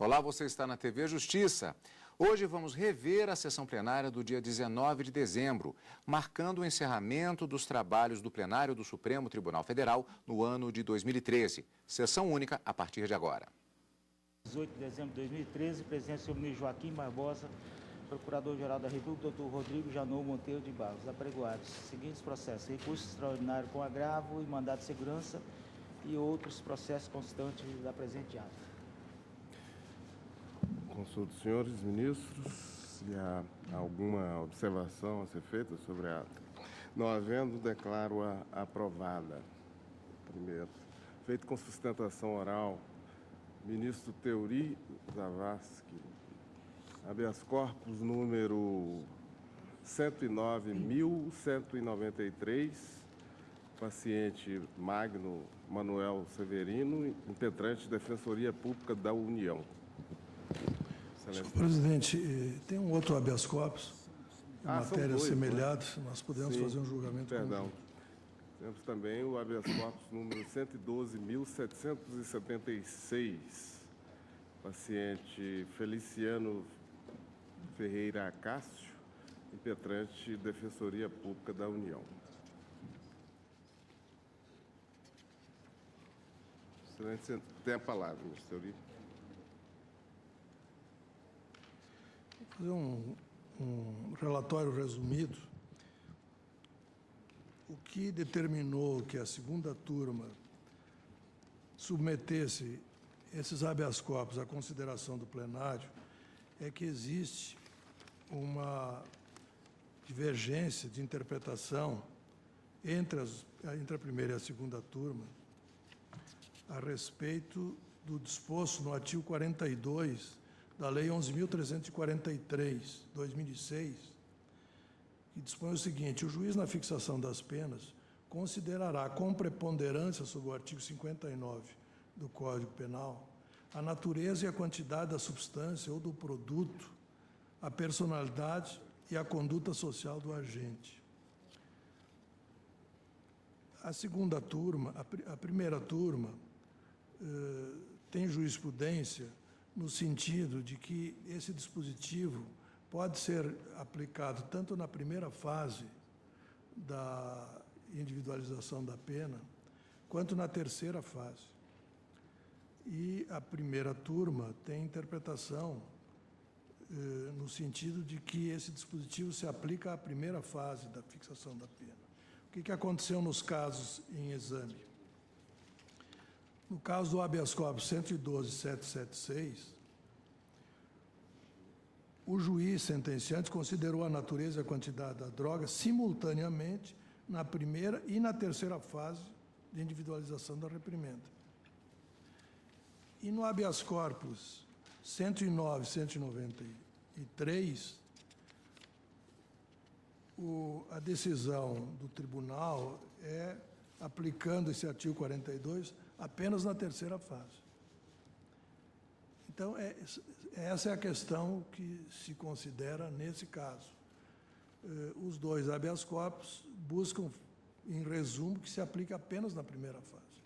Olá, você está na TV Justiça. Hoje vamos rever a sessão plenária do dia 19 de dezembro, marcando o encerramento dos trabalhos do plenário do Supremo Tribunal Federal no ano de 2013. Sessão única a partir de agora. 18 de dezembro de 2013, presidente do senhor ministro Joaquim Barbosa, Procurador-Geral da República, doutor Rodrigo Janot Monteiro de Barros, apregoados seguintes processos: recurso extraordinário com agravo e mandado de segurança e outros processos constantes da presente ata. Consulto os senhores ministros se há alguma observação a ser feita sobre a ata. Não havendo, declaro-a aprovada. Primeiro, feito com sustentação oral, ministro Teori Zavascki, habeas corpus número 109.193, paciente Magno Manuel Severino, impetrante Defensoria Pública da União. Senhor presidente, tem um outro habeas corpus, em matéria semelhante, nós podemos fazer um julgamento conjunto. Temos também o habeas corpus número 112.776, paciente Feliciano Ferreira Acácio, impetrante Defensoria Pública da União. Excelência, tem a palavra, ministro Teori. Vou fazer um relatório resumido. O que determinou que a segunda turma submetesse esses habeas corpus à consideração do plenário é que existe uma divergência de interpretação entre a primeira e a segunda turma a respeito do disposto no artigo 42 da Lei 11.343, 2006, que dispõe o seguinte: o juiz, na fixação das penas, considerará com preponderância sobre o artigo 59 do Código Penal a natureza e a quantidade da substância ou do produto, a personalidade e a conduta social do agente. A segunda turma, a primeira turma, tem jurisprudência no sentido de que esse dispositivo pode ser aplicado tanto na primeira fase da individualização da pena, quanto na terceira fase. E a primeira turma tem interpretação no sentido de que esse dispositivo se aplica à primeira fase da fixação da pena. O que aconteceu nos casos em exame? No caso do habeas corpus 112.776, o juiz sentenciante considerou a natureza e a quantidade da droga simultaneamente na primeira e na terceira fase de individualização da reprimenda. E no habeas corpus 109.193, a decisão do tribunal é aplicando esse artigo 42 apenas na terceira fase. Então, essa é a questão que se considera nesse caso. Os dois habeas corpus buscam, em resumo, que se aplique apenas na primeira fase.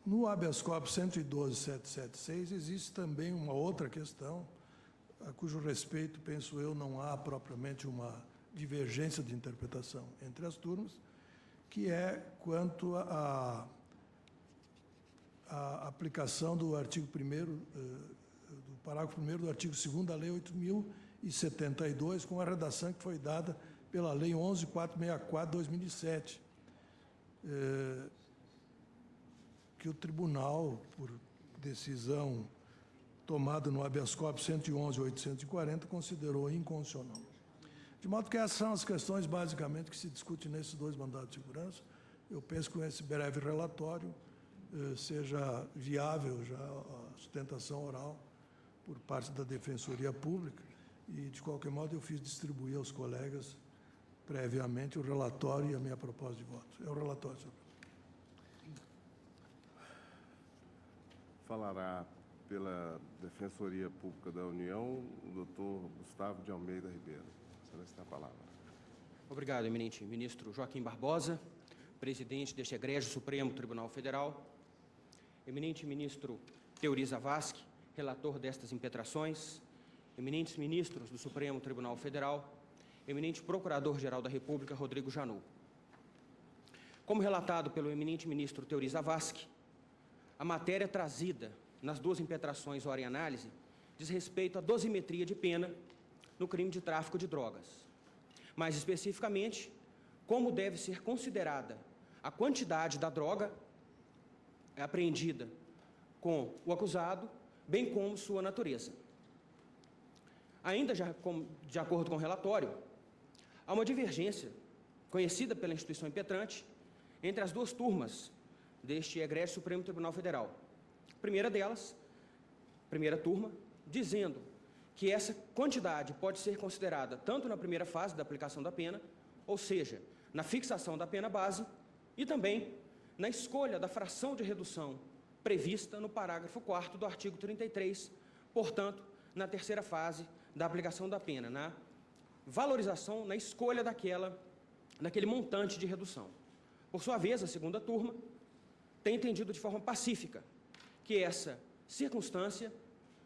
No habeas corpus 112.776, existe também uma outra questão, a cujo respeito, penso eu, não há propriamente uma divergência de interpretação entre as turmas, que é quanto à aplicação do artigo 1º, do parágrafo 1º do artigo 2º da Lei 8.072, com a redação que foi dada pela Lei 11.464, 2007, que o tribunal, por decisão tomada no habeas corpus 111.840, considerou inconstitucional. De modo que essas são as questões, basicamente, que se discutem nesses dois mandados de segurança. Eu penso que com esse breve relatório seja viável já a sustentação oral por parte da Defensoria Pública e, de qualquer modo, eu fiz distribuir aos colegas previamente o relatório e a minha proposta de voto. É o relatório, senhor. Falará pela Defensoria Pública da União o doutor Gustavo de Almeida Ribeiro. A palavra. Obrigado, eminente ministro Joaquim Barbosa. presidente deste egrégio Supremo Tribunal Federal, eminente ministro Teori Zavascki, relator destas impetrações, eminentes ministros do Supremo Tribunal Federal, eminente Procurador-Geral da República, Rodrigo Janot. Como relatado pelo eminente ministro Teori Zavascki, a matéria trazida nas duas impetrações ora em análise diz respeito à dosimetria de pena no crime de tráfico de drogas. Mais especificamente, como deve ser considerada a quantidade da droga apreendida com o acusado, bem como sua natureza. Ainda de acordo com o relatório, há uma divergência conhecida pela instituição impetrante entre as duas turmas deste egrégio Supremo Tribunal Federal. Primeira delas, primeira turma, dizendo que essa quantidade pode ser considerada tanto na primeira fase da aplicação da pena, ou seja, na fixação da pena base, e também na escolha da fração de redução prevista no parágrafo 4º do artigo 33, portanto, na terceira fase da aplicação da pena, na valorização, na escolha daquele montante de redução. Por sua vez, a segunda turma tem entendido de forma pacífica que essa circunstância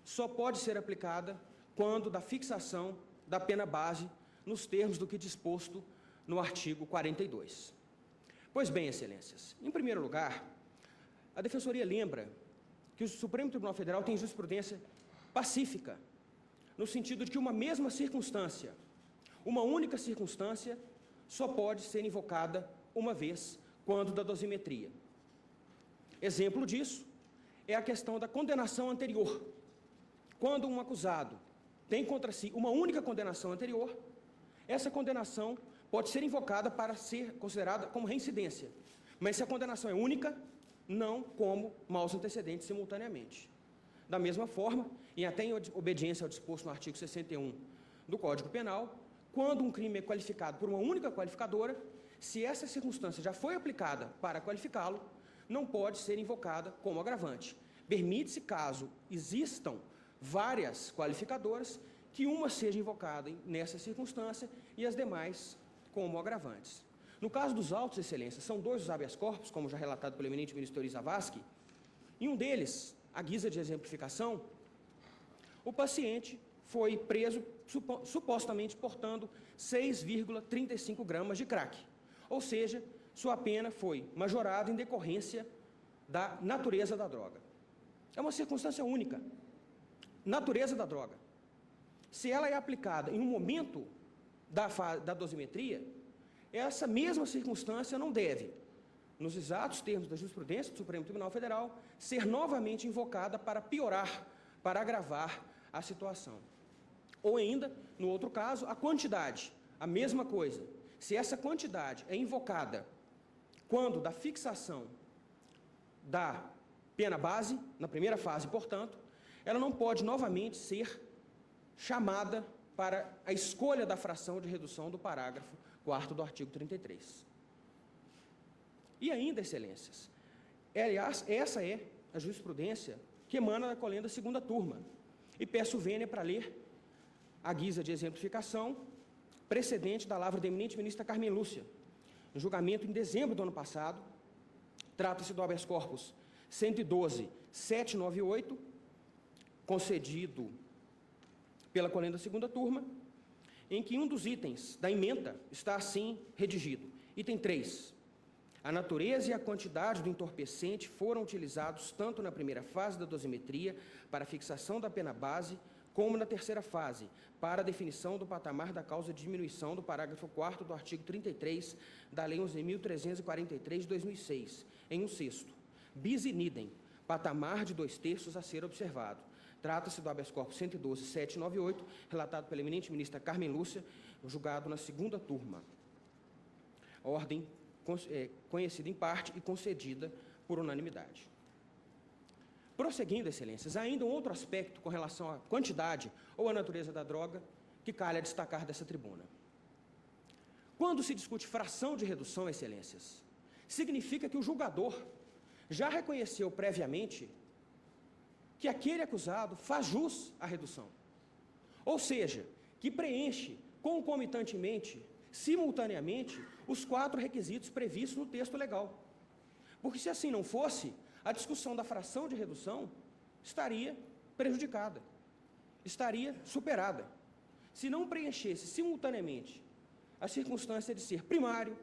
só pode ser aplicada quando da fixação da pena base nos termos do que disposto no artigo 42. Pois bem, excelências, em primeiro lugar, a Defensoria lembra que o Supremo Tribunal Federal tem jurisprudência pacífica, no sentido de que uma mesma circunstância, uma única circunstância, só pode ser invocada uma vez, quando da dosimetria. Exemplo disso é a questão da condenação anterior. Quando um acusado tem contra si uma única condenação anterior, essa condenação pode ser invocada para ser considerada como reincidência. Mas se a condenação é única, não como maus antecedentes simultaneamente. Da mesma forma, e até em obediência ao disposto no artigo 61 do Código Penal, quando um crime é qualificado por uma única qualificadora, se essa circunstância já foi aplicada para qualificá-lo, não pode ser invocada como agravante. Permite-se, caso existam várias qualificadoras, que uma seja invocada nessa circunstância e as demais como agravantes. No caso dos autos, excelência, são dois os habeas corpus, como já relatado pelo eminente ministro Teori Zavascki, e um deles, à guisa de exemplificação, o paciente foi preso supostamente portando 6,35 gramas de crack, ou seja, sua pena foi majorada em decorrência da natureza da droga. É uma circunstância única. Natureza da droga. Se ela é aplicada em um momento da dosimetria, essa mesma circunstância não deve, nos exatos termos da jurisprudência do Supremo Tribunal Federal, ser novamente invocada para piorar, para agravar a situação. Ou ainda, no outro caso, a quantidade, a mesma coisa. Se essa quantidade é invocada quando da fixação da pena base, na primeira fase, portanto, ela não pode novamente ser chamada para a escolha da fração de redução do parágrafo 4º do artigo 33. E ainda, excelências, aliás, essa é a jurisprudência que emana da colenda segunda turma. E peço vênia para ler, à guisa de exemplificação, precedente da lavra da eminente ministra Carmen Lúcia, no julgamento em dezembro do ano passado. Trata-se do habeas corpus 112.798, concedido pela colenda segunda turma, em que um dos itens da ementa está assim redigido. Item 3. A natureza e a quantidade do entorpecente foram utilizados tanto na primeira fase da dosimetria para a fixação da pena base, como na terceira fase, para a definição do patamar da causa de diminuição do parágrafo 4º do artigo 33 da Lei 11.343 de 2006, em 1/6. Bis in idem, patamar de 2/3 a ser observado. Trata-se do habeas corpus 112.798, relatado pela eminente ministra Carmen Lúcia, julgado na segunda turma. Ordem conhecida em parte e concedida por unanimidade. Prosseguindo, excelências, há ainda um outro aspecto com relação à quantidade ou à natureza da droga que calha destacar dessa tribuna. Quando se discute fração de redução, excelências, significa que o julgador já reconheceu previamente que aquele acusado faz jus à redução. Ou seja, que preenche concomitantemente, simultaneamente, os 4 requisitos previstos no texto legal. Porque se assim não fosse, a discussão da fração de redução estaria prejudicada, estaria superada. Se não preenchesse simultaneamente a circunstância de ser primário,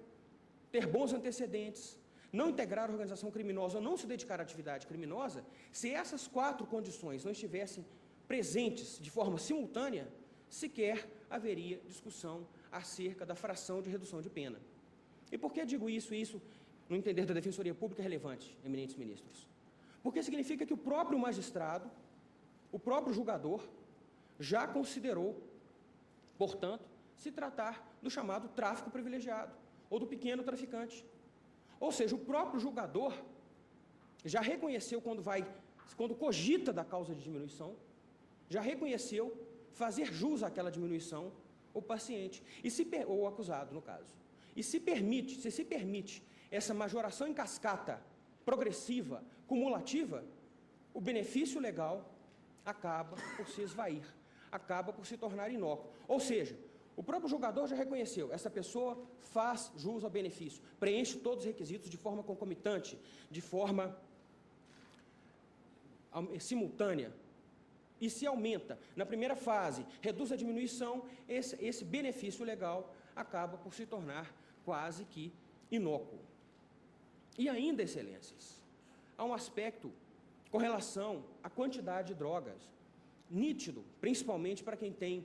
ter bons antecedentes, não integrar a organização criminosa ou não se dedicar à atividade criminosa, se essas 4 condições não estivessem presentes de forma simultânea, sequer haveria discussão acerca da fração de redução de pena. E por que digo isso? Isso, no entender da Defensoria Pública, é relevante, eminentes ministros. Porque significa que o próprio magistrado, o próprio julgador, já considerou, portanto, se tratar do chamado tráfico privilegiado, ou do pequeno traficante. Ou seja, o próprio julgador já reconheceu, quando cogita da causa de diminuição, já reconheceu fazer jus àquela diminuição o paciente, ou o acusado, no caso. E se se permite essa majoração em cascata, progressiva, cumulativa, o benefício legal acaba por se esvair, acaba por se tornar inócuo. Ou seja, o próprio julgador já reconheceu, essa pessoa faz jus ao benefício, preenche todos os requisitos de forma concomitante, de forma simultânea, e se aumenta. Na primeira fase, reduz a diminuição, esse benefício legal acaba por se tornar quase que inócuo. E ainda, excelências, há um aspecto com relação à quantidade de drogas, nítido, principalmente para quem tem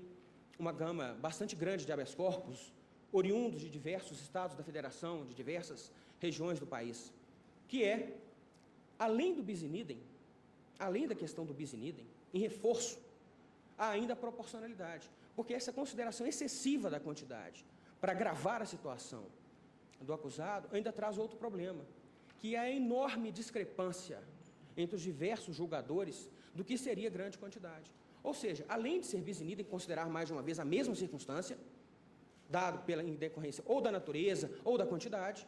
uma gama bastante grande de habeas corpus, oriundos de diversos estados da federação, de diversas regiões do país, que é, além do bis in idem, além da questão do bis in idem, em reforço, há ainda a proporcionalidade, porque essa consideração excessiva da quantidade, para agravar a situação do acusado, ainda traz outro problema, que é a enorme discrepância entre os diversos julgadores do que seria grande quantidade. Ou seja, além de ser bis in idem, considerar mais de uma vez a mesma circunstância, dado pela decorrência ou da natureza ou da quantidade,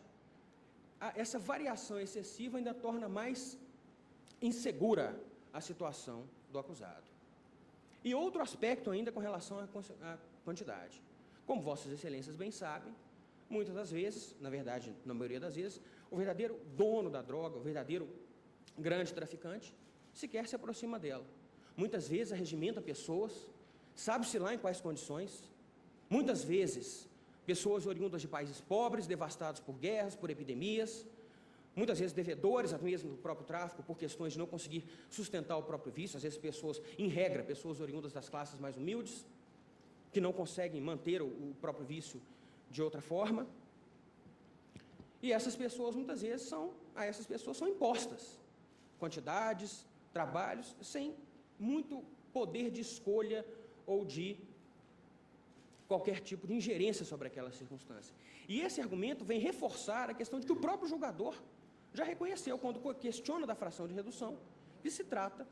essa variação excessiva ainda torna mais insegura a situação do acusado. E outro aspecto ainda com relação à quantidade. Como vossas excelências bem sabem, muitas das vezes, na verdade, na maioria das vezes, o verdadeiro dono da droga, o verdadeiro grande traficante, sequer se aproxima dela. Muitas vezes arregimenta pessoas, sabe-se lá em quais condições, muitas vezes pessoas oriundas de países pobres, devastados por guerras, por epidemias, muitas vezes devedores, até mesmo do próprio tráfico, por questões de não conseguir sustentar o próprio vício, às vezes pessoas, em regra, pessoas oriundas das classes mais humildes, que não conseguem manter o próprio vício de outra forma. E essas pessoas, muitas vezes, a essas pessoas são impostas quantidades, trabalhos, sem muito poder de escolha ou de qualquer tipo de ingerência sobre aquela circunstância. E esse argumento vem reforçar a questão de que o próprio julgador já reconheceu, quando questiona da fração de redução, que se trata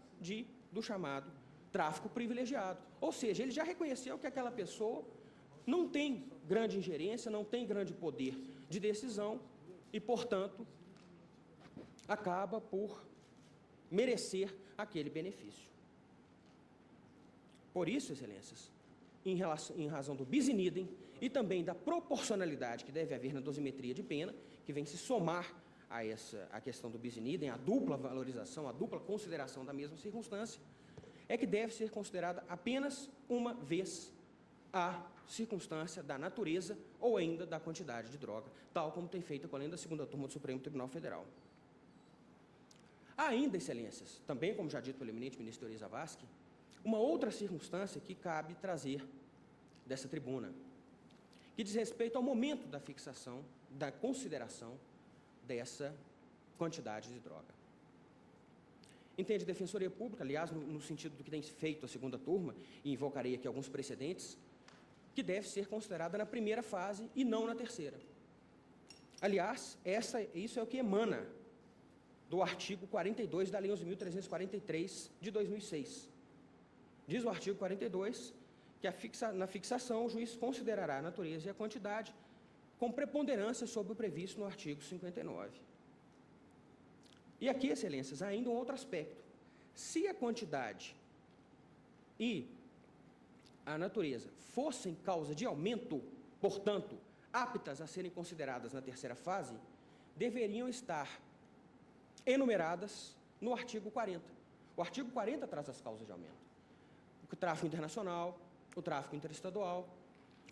do chamado tráfico privilegiado. Ou seja, ele já reconheceu que aquela pessoa não tem grande ingerência, não tem grande poder de decisão e, portanto, acaba por merecer aquele benefício. Por isso, excelências, em razão do bis in idem e também da proporcionalidade que deve haver na dosimetria de pena, que vem se somar a questão do bis in idem, a dupla valorização, a dupla consideração da mesma circunstância, é que deve ser considerada apenas uma vez a circunstância da natureza ou ainda da quantidade de droga, tal como tem feito com a lei da segunda turma do Supremo Tribunal Federal. Há ainda, excelências, também como já dito pelo eminente ministro Teoriza Vasque, uma outra circunstância que cabe trazer dessa tribuna, que diz respeito ao momento da fixação, da consideração dessa quantidade de droga. Entende a Defensoria Pública, aliás, no sentido do que tem feito a segunda turma, e invocarei aqui alguns precedentes, que deve ser considerada na primeira fase e não na terceira. Aliás, isso é o que emana do artigo 42 da Lei 11.343 de 2006. Diz o artigo 42 que na fixação o juiz considerará a natureza e a quantidade com preponderância sobre o previsto no artigo 59. E aqui, excelências, há ainda um outro aspecto. Se a quantidade e a natureza fossem causa de aumento, portanto, aptas a serem consideradas na terceira fase deveriam estar enumeradas no artigo 40. O artigo 40 traz as causas de aumento. O tráfego internacional, o tráfego interestadual,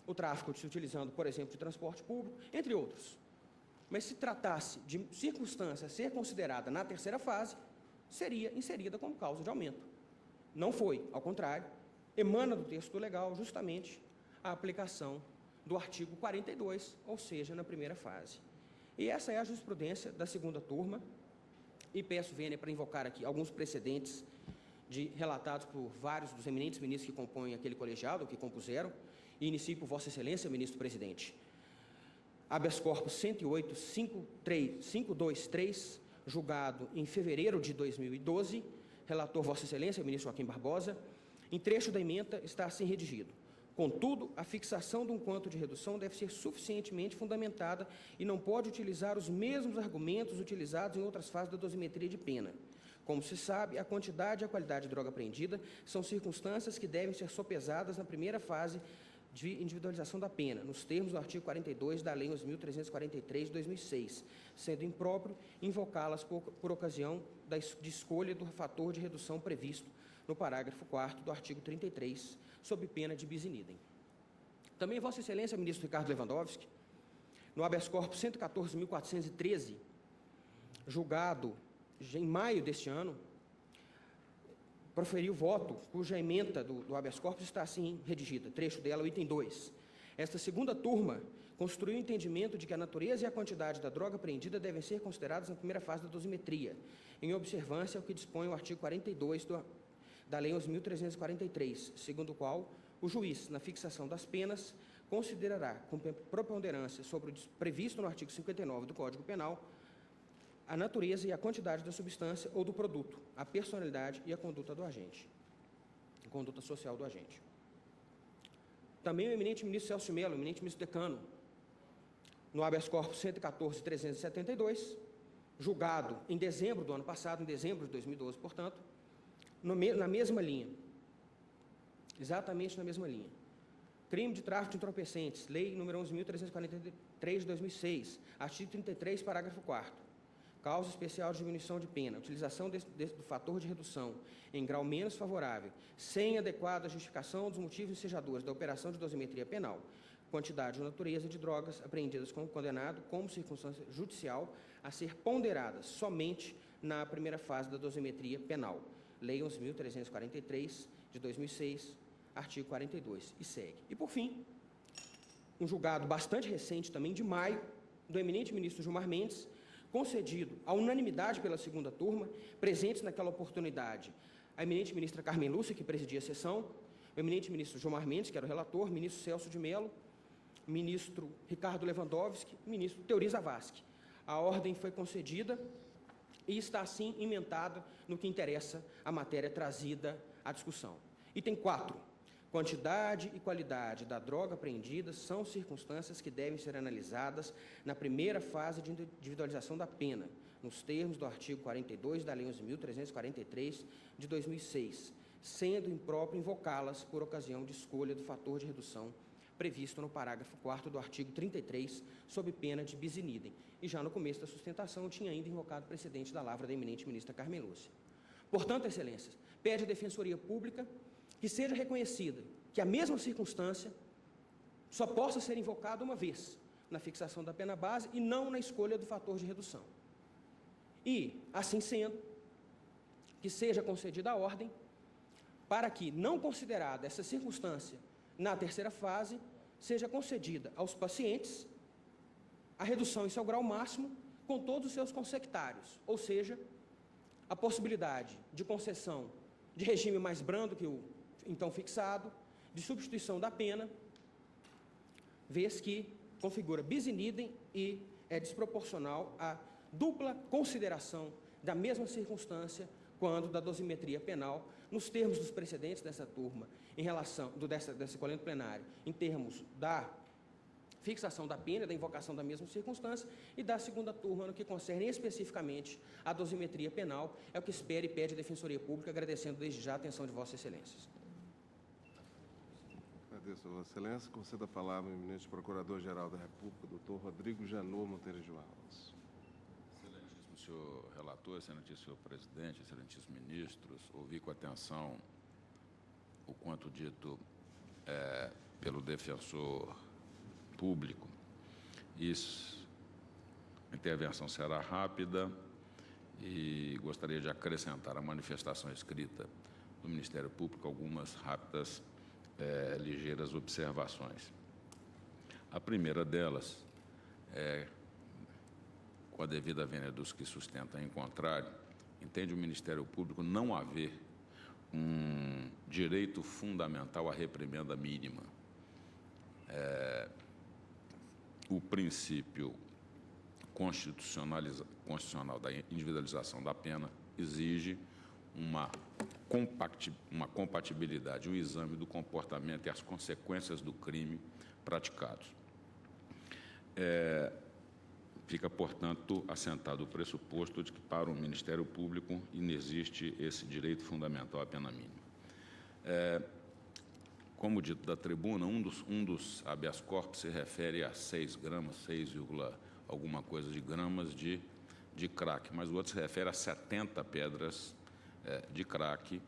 o tráfego se utilizando, por exemplo, de transporte público, entre outros. Mas se tratasse de circunstância a ser considerada na terceira fase, seria inserida como causa de aumento. Não foi, ao contrário, emana do texto legal justamente a aplicação do artigo 42, ou seja, na primeira fase. E essa é a jurisprudência da segunda turma, e peço vênia para invocar aqui alguns precedentes relatados por vários dos eminentes ministros que compõem aquele colegiado, que compuseram, e inicio por Vossa Excelência, ministro presidente. Habeas corpus 108.523, julgado em fevereiro de 2012, relator Vossa Excelência, ministro Joaquim Barbosa, em trecho da ementa está assim redigido: contudo, a fixação de um quanto de redução deve ser suficientemente fundamentada e não pode utilizar os mesmos argumentos utilizados em outras fases da dosimetria de pena. Como se sabe, a quantidade e a qualidade de droga apreendida são circunstâncias que devem ser sopesadas na primeira fase de individualização da pena, nos termos do artigo 42 da Lei 11.343 de 2006, sendo impróprio invocá-las por ocasião de escolha do fator de redução previsto no parágrafo 4º do artigo 33, sob pena de bis in idem. Também Vossa Excelência, ministro Ricardo Lewandowski, no habeas corpus 114.413, julgado em maio deste ano, proferiu voto cuja ementa do habeas corpus está assim redigida, trecho dela, o item 2. Esta segunda turma construiu o entendimento de que a natureza e a quantidade da droga apreendida devem ser consideradas na primeira fase da dosimetria, em observância ao que dispõe o artigo 42 da Lei 11.343, segundo o qual o juiz, na fixação das penas, considerará com preponderância sobre o previsto no artigo 59 do Código Penal a natureza e a quantidade da substância ou do produto, a personalidade e a conduta do agente, a conduta social do agente. Também o eminente ministro Celso Mello, eminente ministro decano, no habeas corpus 114.372, julgado em dezembro do ano passado, em dezembro de 2012, portanto, na mesma linha, exatamente na mesma linha. Crime de tráfico de entorpecentes, Lei nº 11.343 de 2006, artigo 33, parágrafo 4º. Causa especial de diminuição de pena, utilização do fator de redução em grau menos favorável, sem adequada justificação dos motivos ensejadores da operação de dosimetria penal, quantidade ou natureza de drogas apreendidas com o condenado como circunstância judicial a ser ponderadas somente na primeira fase da dosimetria penal. Lei 11.343 de 2006, artigo 42, e segue. E, por fim, um julgado bastante recente, também de maio, do eminente ministro Gilmar Mendes, concedido à unanimidade pela segunda turma, presentes naquela oportunidade a eminente ministra Carmen Lúcia, que presidia a sessão, o eminente ministro Gilmar Mendes, que era o relator, o ministro Celso de Mello, o ministro Ricardo Lewandowski, o ministro Teoriza Vasque. A ordem foi concedida e está, assim, ementada no que interessa a matéria trazida à discussão. Item 4. Quantidade e qualidade da droga apreendida são circunstâncias que devem ser analisadas na primeira fase de individualização da pena, nos termos do artigo 42 da Lei 11.343 de 2006, sendo impróprio invocá-las por ocasião de escolha do fator de redução previsto no parágrafo 4º do artigo 33, sob pena de bis in idem. E já no começo da sustentação, eu tinha ainda invocado o precedente da lavra da eminente ministra Carmen Lúcia. Portanto, Excelências, pede à Defensoria Pública que seja reconhecida que a mesma circunstância só possa ser invocada uma vez na fixação da pena base e não na escolha do fator de redução. E, assim sendo, que seja concedida a ordem para que, não considerada essa circunstância na terceira fase, seja concedida aos pacientes a redução em seu grau máximo com todos os seus consectários, ou seja, a possibilidade de concessão de regime mais brando que o então fixado, de substituição da pena, vez que configura bis in idem e é desproporcional à dupla consideração da mesma circunstância quando da dosimetria penal, nos termos dos precedentes dessa turma, em relação desse colégio plenário, em termos da fixação da pena, da invocação da mesma circunstância, e da segunda turma, no que concerne especificamente a dosimetria penal, é o que espera e pede a Defensoria Pública, agradecendo desde já a atenção de Vossas Excelências. Agradeço a Vossa Excelência. Conceda a palavra ao eminente Procurador-Geral da República, doutor Rodrigo Janot Monteiro de Barros. Excelentíssimo senhor relator, excelentíssimo senhor presidente, excelentíssimos ministros, ouvi com atenção o quanto dito pelo defensor público. A intervenção será rápida e gostaria de acrescentar à manifestação escrita do Ministério Público algumas rápidas, ligeiras observações. A primeira delas é, com a devida vênia dos que sustentam em contrário, entende o Ministério Público não haver um direito fundamental à reprimenda mínima. O princípio constitucional da individualização da pena exige uma compatibilidade, o exame do comportamento e as consequências do crime praticados. Fica, portanto, assentado o pressuposto de que, para o Ministério Público, inexiste esse direito fundamental à pena mínima. Como dito da tribuna, um dos habeas corpus se refere a 6 gramas, 6, alguma coisa de gramas de crack, mas o outro se refere a 70 pedras de crack,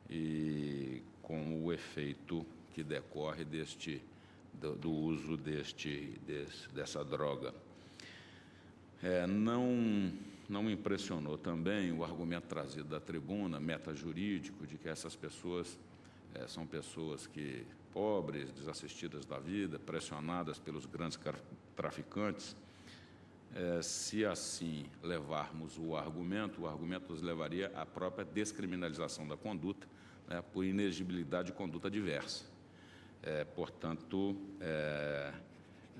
e com o efeito que decorre do uso dessa droga. Não me impressionou também o argumento trazido da tribuna, metajurídico, de que essas pessoas são pessoas pobres, desassistidas da vida, pressionadas pelos grandes traficantes. Se assim levarmos o argumento nos levaria à própria descriminalização da conduta, por inexigibilidade de conduta diversa. Portanto,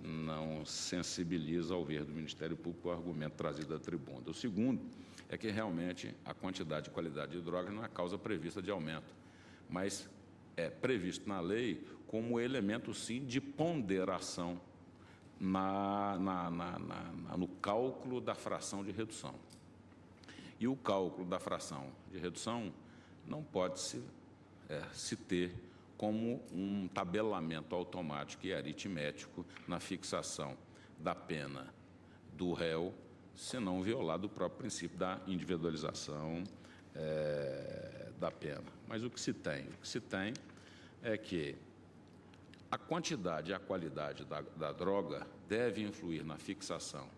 não sensibiliza ao ver do Ministério Público o argumento trazido da tribuna. O segundo é que realmente a quantidade e qualidade de drogas não é causa prevista de aumento, mas é previsto na lei como elemento, sim, de ponderação no cálculo da fração de redução. E o cálculo da fração de redução não pode se ter como um tabelamento automático e aritmético na fixação da pena do réu, se não violado o próprio princípio da individualização da pena. Mas o que se tem é que a quantidade e a qualidade da droga deve influir na fixação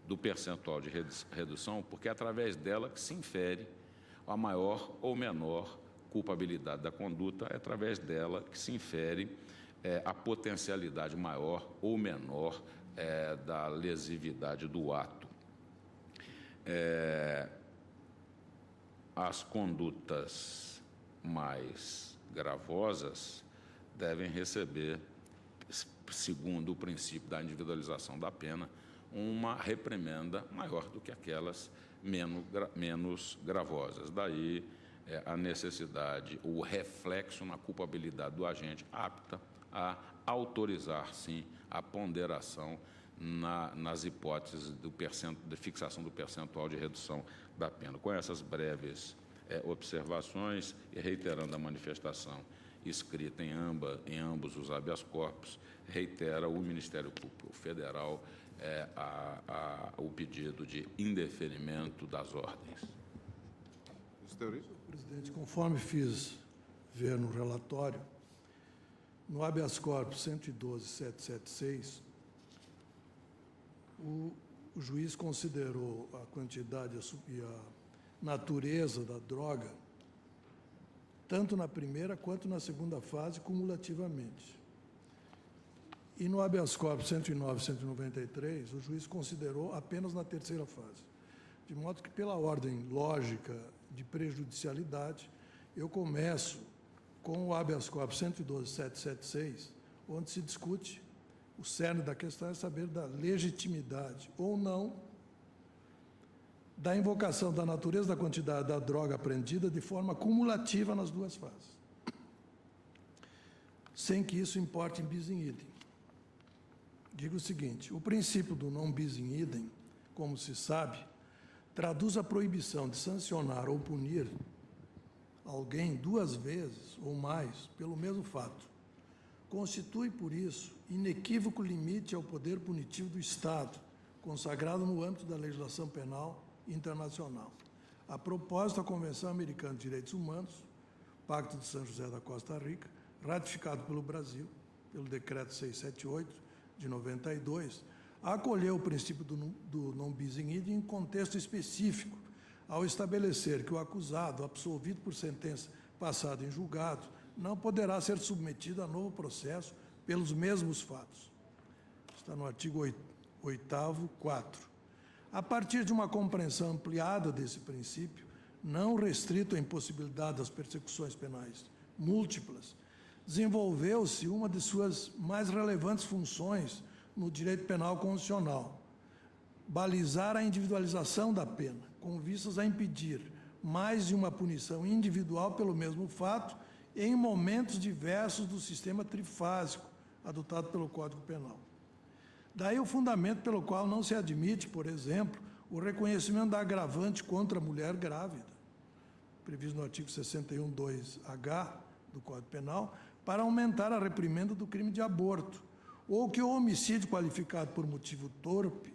do percentual de redução, porque é através dela que se infere a maior ou menor culpabilidade da conduta, é através dela que se infere a potencialidade maior ou menor da lesividade do ato. As condutas mais gravosas devem receber, segundo o princípio da individualização da pena, uma reprimenda maior do que aquelas menos gravosas. Daí a necessidade, o reflexo na culpabilidade do agente apta a autorizar, sim, a ponderação nas hipóteses de fixação do percentual de redução da pena. Com essas breves observações e reiterando a manifestação escrita em ambos os habeas corpus, reitera o Ministério Público Federal o pedido de indeferimento das ordens. Presidente, conforme fiz ver no relatório, no habeas corpus 112.776, o juiz considerou a quantidade e a natureza da droga, tanto na primeira quanto na segunda fase, cumulativamente. E no habeas corpus 109.193, o juiz considerou apenas na terceira fase. De modo que, pela ordem lógica de prejudicialidade, eu começo com o habeas corpus 112.776, onde se discute, o cerne da questão é saber da legitimidade ou não da invocação da natureza da quantidade da droga apreendida de forma cumulativa nas duas fases, sem que isso importe em bis in idem. Digo o seguinte: o princípio do non bis in idem, como se sabe, traduz a proibição de sancionar ou punir alguém 2 vezes ou mais pelo mesmo fato, constitui, por isso, inequívoco limite ao poder punitivo do Estado, consagrado no âmbito da legislação penal internacional. A propósito, a Convenção Americana de Direitos Humanos, Pacto de São José da Costa Rica, ratificado pelo Brasil, pelo Decreto 678 de 92, acolheu o princípio do non bis in idem em contexto específico, ao estabelecer que o acusado, absolvido por sentença passada em julgado, não poderá ser submetido a novo processo pelos mesmos fatos. Está no artigo 8º, 4. A partir de uma compreensão ampliada desse princípio, não restrito à impossibilidade das persecuções penais múltiplas, desenvolveu-se uma de suas mais relevantes funções no direito penal constitucional: balizar a individualização da pena, com vistas a impedir mais de uma punição individual pelo mesmo fato em momentos diversos do sistema trifásico adotado pelo Código Penal. Daí o fundamento pelo qual não se admite, por exemplo, o reconhecimento da agravante contra a mulher grávida, previsto no artigo 61.2h do Código Penal, para aumentar a reprimenda do crime de aborto, ou que o homicídio qualificado por motivo torpe,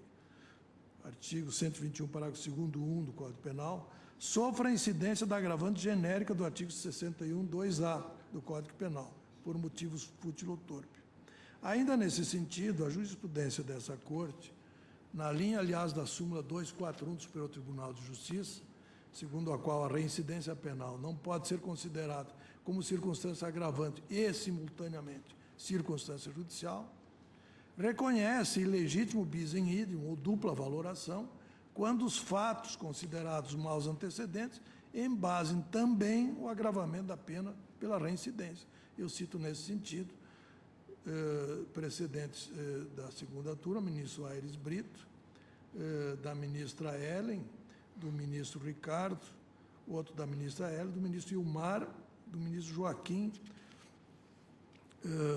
artigo 121, parágrafo 2º, 1 do Código Penal, sofra a incidência da agravante genérica do artigo 61.2a do Código Penal, por motivos fútil ou torpe. Ainda nesse sentido, a jurisprudência dessa Corte, na linha, aliás, da súmula 241 do Superior Tribunal de Justiça, segundo a qual a reincidência penal não pode ser considerada como circunstância agravante e, simultaneamente, circunstância judicial, reconhece ilegítimo bis in idem, ou dupla valoração, quando os fatos considerados maus antecedentes embasem também o agravamento da pena pela reincidência. Eu cito nesse sentido precedentes da segunda turma, ministro Aires Brito, da ministra Ellen, do ministro Ricardo, outro da ministra Ellen, do ministro Ilmar, do ministro Joaquim,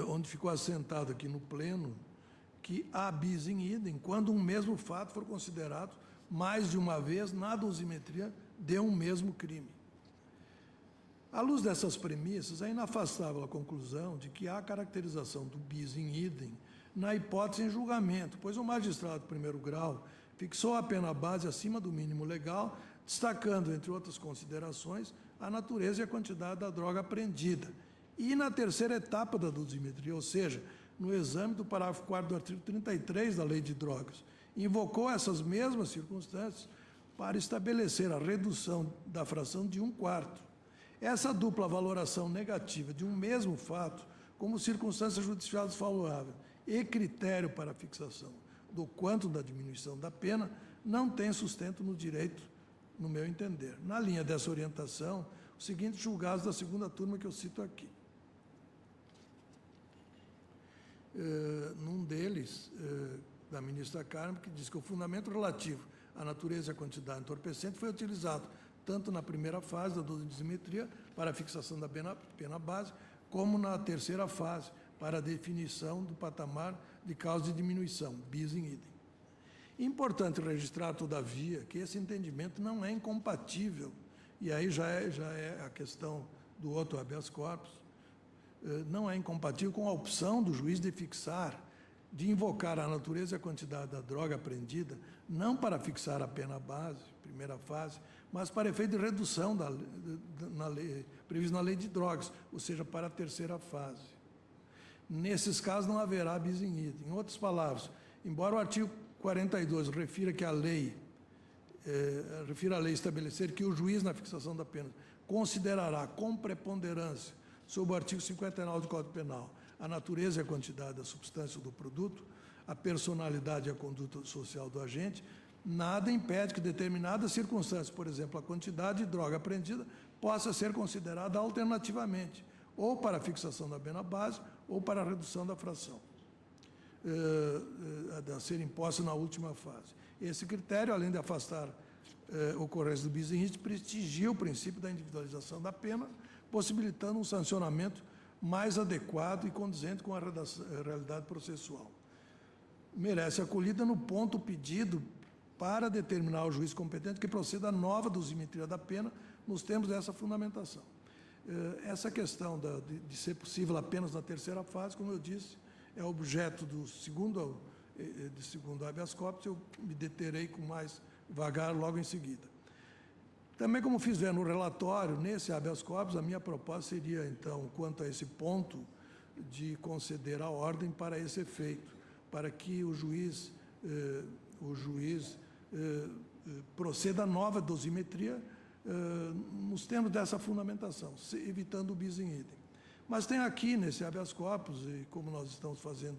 onde ficou assentado aqui no pleno que há bis in idem quando um mesmo fato for considerado mais de uma vez na dosimetria de um mesmo crime. À luz dessas premissas, é inafastável a conclusão de que há caracterização do bis in idem na hipótese em julgamento, pois o magistrado de primeiro grau fixou a pena base acima do mínimo legal, destacando, entre outras considerações, a natureza e a quantidade da droga apreendida. E na terceira etapa da dosimetria, ou seja, no exame do parágrafo 4º do artigo 33 da Lei de Drogas, invocou essas mesmas circunstâncias para estabelecer a redução da fração de 1/4. Essa dupla valoração negativa de um mesmo fato, como circunstância judicial desfavorável e critério para a fixação do quanto da diminuição da pena, não tem sustento no direito, no meu entender. Na linha dessa orientação, os seguintes julgados da segunda turma que eu cito aqui. Num deles, da ministra Carmen, que diz que o fundamento relativo à natureza e à quantidade entorpecente foi utilizado tanto na primeira fase da dosimetria para a fixação da pena base, como na terceira fase para a definição do patamar de causa de diminuição, bis in idem. Importante registrar, todavia, que esse entendimento não é incompatível, e aí já é a questão do outro habeas corpus, não é incompatível com a opção do juiz de fixar, de invocar a natureza e a quantidade da droga apreendida, não para fixar a pena base, primeira fase, mas para efeito de redução previsto na lei de drogas, ou seja, para a terceira fase. Nesses casos não haverá bis in idem. Em outras palavras, embora o artigo 42 refira a lei estabelecer que o juiz, na fixação da pena, considerará com preponderância, sob o artigo 59 do Código Penal, a natureza e a quantidade da substância do produto, a personalidade e a conduta social do agente, nada impede que determinadas circunstâncias, por exemplo, a quantidade de droga apreendida, possa ser considerada alternativamente, ou para a fixação da pena base, ou para a redução da fração a ser imposta na última fase. Esse critério, além de afastar ocorrência do bis in idem, prestigia o princípio da individualização da pena, possibilitando um sancionamento mais adequado e condizente com a realidade processual. Merece acolhida no ponto pedido para determinar ao juiz competente que proceda a nova dosimetria da pena nos termos dessa fundamentação. Essa questão de ser possível apenas na terceira fase, como eu disse, é objeto do segundo habeas corpus, eu me deterei com mais vagar logo em seguida. Também, como fiz ver no relatório, nesse habeas corpus, a minha proposta seria, então, quanto a esse ponto, de conceder a ordem para esse efeito, para que o juiz proceda a nova dosimetria nos termos dessa fundamentação, evitando o bis in idem. Mas tem aqui, nesse habeas corpus, e como nós estamos fazendo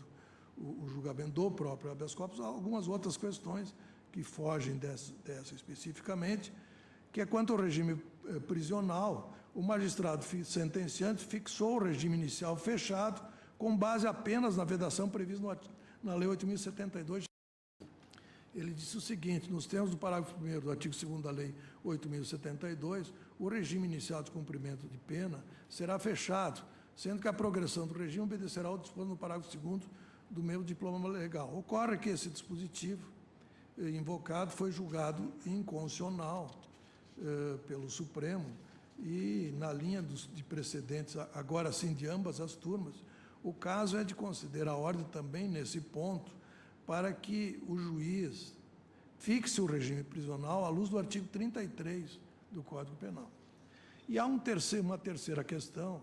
o julgamento do próprio habeas corpus, algumas outras questões que fogem dessa especificamente, que é quanto ao regime prisional, o magistrado sentenciante fixou o regime inicial fechado com base apenas na vedação prevista na Lei 8.072. Ele disse o seguinte: nos termos do parágrafo 1º do artigo 2º da Lei 8.072, o regime inicial de cumprimento de pena será fechado, sendo que a progressão do regime obedecerá ao disposto no parágrafo 2º do mesmo diploma legal. Ocorre que esse dispositivo invocado foi julgado inconstitucional pelo Supremo e, na linha de precedentes, agora sim, de ambas as turmas, o caso é de considerar a ordem também nesse ponto para que o juiz fixe o regime prisional à luz do artigo 33 do Código Penal. E há uma terceira questão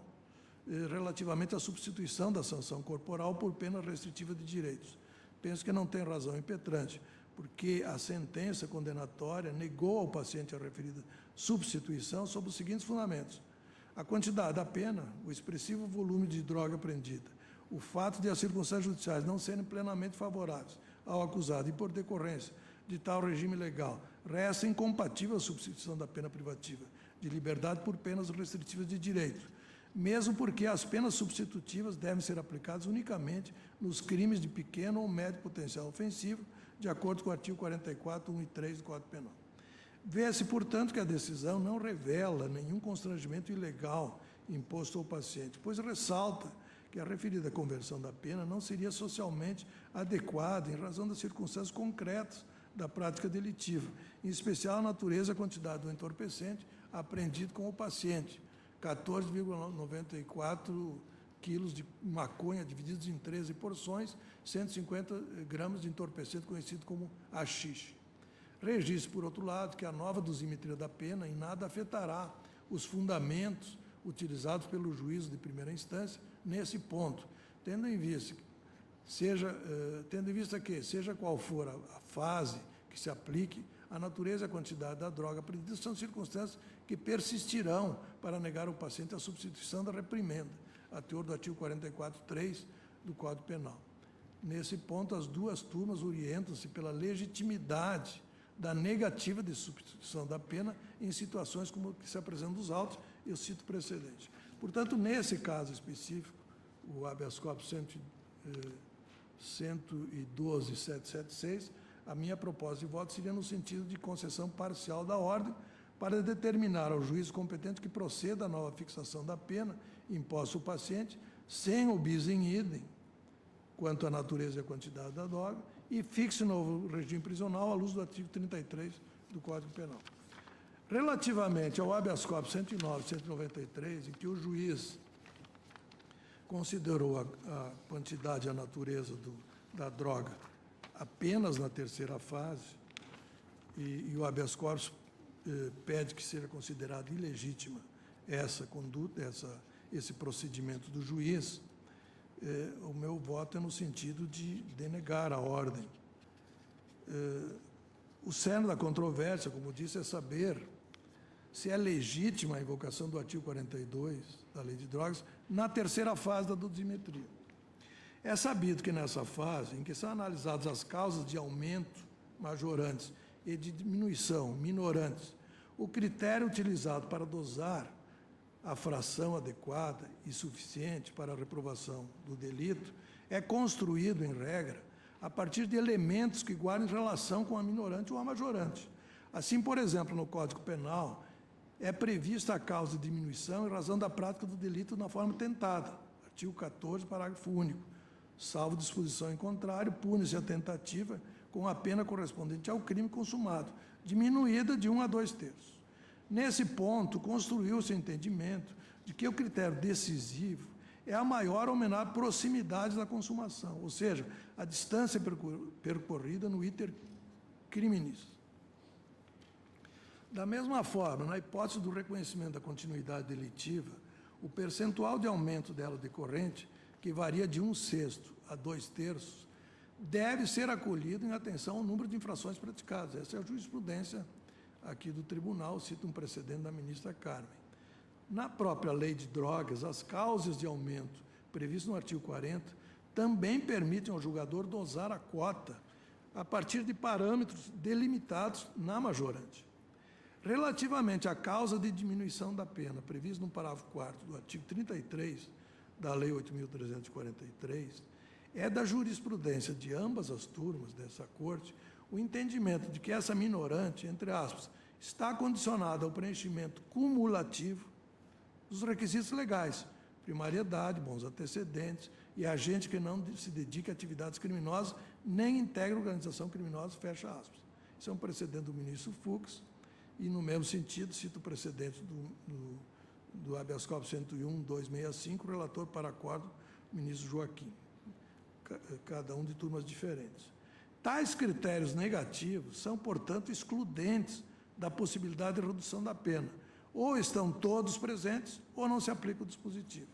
relativamente à substituição da sanção corporal por pena restritiva de direitos. Penso que não tem razão impetrante, porque a sentença condenatória negou ao paciente a referida substituição sob os seguintes fundamentos: a quantidade da pena, o expressivo volume de droga apreendida, o fato de as circunstâncias judiciais não serem plenamente favoráveis ao acusado e, por decorrência de tal regime legal, resta incompatível a substituição da pena privativa de liberdade por penas restritivas de direito, mesmo porque as penas substitutivas devem ser aplicadas unicamente nos crimes de pequeno ou médio potencial ofensivo, de acordo com o artigo 44, 1 e 3 do Código Penal. Vê-se, portanto, que a decisão não revela nenhum constrangimento ilegal imposto ao paciente, pois ressalta que a referida conversão da pena não seria socialmente adequada em razão das circunstâncias concretas da prática delitiva, em especial a natureza e a quantidade do entorpecente apreendido com o paciente, 14,94 quilos de maconha divididos em 13 porções, 150 gramas de entorpecente conhecido como haxixe. Registro, por outro lado, que a nova dosimetria da pena em nada afetará os fundamentos utilizados pelo juízo de primeira instância nesse ponto, tendo em vista que, seja qual for a fase que se aplique, a natureza e a quantidade da droga apreendida são circunstâncias que persistirão para negar ao paciente a substituição da reprimenda, a teor do artigo 44.3 do Código Penal. Nesse ponto, as duas turmas orientam-se pela legitimidade da negativa de substituição da pena em situações como que se apresentam nos autos, eu cito precedente. Portanto, nesse caso específico, o habeas corpus 112.776, a minha proposta de voto seria no sentido de concessão parcial da ordem para determinar ao juiz competente que proceda à nova fixação da pena imposta ao paciente, sem o bis in idem, quanto à natureza e à quantidade da droga, e fixe o novo regime prisional à luz do artigo 33 do Código Penal. Relativamente ao habeas corpus 109 e 193, em que o juiz considerou a quantidade e a natureza da droga apenas na terceira fase, e o habeas corpus pede que seja considerada ilegítima essa conduta, esse procedimento do juiz, o meu voto é no sentido de denegar a ordem. O cerne da controvérsia, como disse, é saber se é legítima a invocação do artigo 42 da Lei de Drogas na terceira fase da dosimetria. É sabido que nessa fase, em que são analisadas as causas de aumento majorantes e de diminuição minorantes, o critério utilizado para dosar a fração adequada e suficiente para a reprovação do delito é construído, em regra, a partir de elementos que guardem relação com a minorante ou a majorante. Assim, por exemplo, no Código Penal, é prevista a causa de diminuição em razão da prática do delito na forma tentada, artigo 14, parágrafo único. Salvo disposição em contrário, pune-se a tentativa com a pena correspondente ao crime consumado, diminuída de 1 a 2 terços. Nesse ponto, construiu-se o entendimento de que o critério decisivo é a maior ou menor proximidade da consumação, ou seja, a distância percorrida no iter criminis. Da mesma forma, na hipótese do reconhecimento da continuidade delitiva, o percentual de aumento dela decorrente, que varia de 1/6 a 2/3, deve ser acolhido em atenção ao número de infrações praticadas. Essa é a jurisprudência aqui do tribunal, cita um precedente da ministra Carmen. Na própria lei de drogas, as causas de aumento previstas no artigo 40 também permitem ao julgador dosar a cota a partir de parâmetros delimitados na majorante. Relativamente à causa de diminuição da pena, prevista no parágrafo 4º do artigo 33 da Lei 8.343, é da jurisprudência de ambas as turmas dessa Corte o entendimento de que essa minorante, entre aspas, está condicionada ao preenchimento cumulativo dos requisitos legais, primariedade, bons antecedentes e agente que não se dedique a atividades criminosas nem integre organização criminosa, fecha aspas. Isso é um precedente do ministro Fux, e, no mesmo sentido, cito o precedente do habeas corpus 101.265, relator para acordo, ministro Joaquim, cada um de turmas diferentes. Tais critérios negativos são, portanto, excludentes da possibilidade de redução da pena. Ou estão todos presentes, ou não se aplica o dispositivo.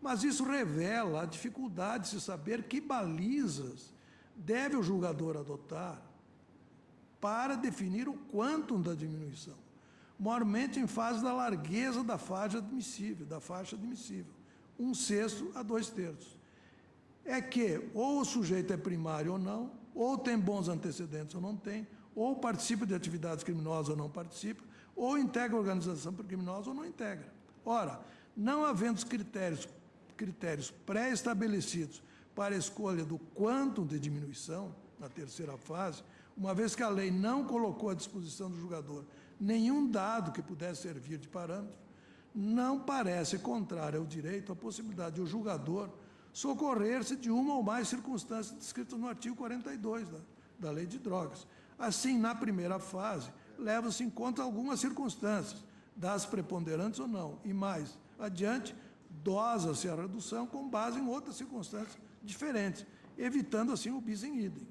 Mas isso revela a dificuldade de se saber que balizas deve o julgador adotar para definir o quantum da diminuição, maiormente em fase da largueza da faixa admissível, 1/6 a 2/3. É que ou o sujeito é primário ou não, ou tem bons antecedentes ou não tem, ou participa de atividades criminosas ou não participa, ou integra organização criminosa ou não integra. Ora, não havendo critérios pré-estabelecidos para a escolha do quantum de diminuição, na terceira fase, uma vez que a lei não colocou à disposição do julgador nenhum dado que pudesse servir de parâmetro, não parece contrário ao direito a possibilidade de o julgador socorrer-se de uma ou mais circunstâncias descritas no artigo 42 da Lei de Drogas. Assim, na primeira fase, leva-se em conta algumas circunstâncias, das preponderantes ou não, e mais adiante, dosa-se a redução com base em outras circunstâncias diferentes, evitando assim o bis in idem.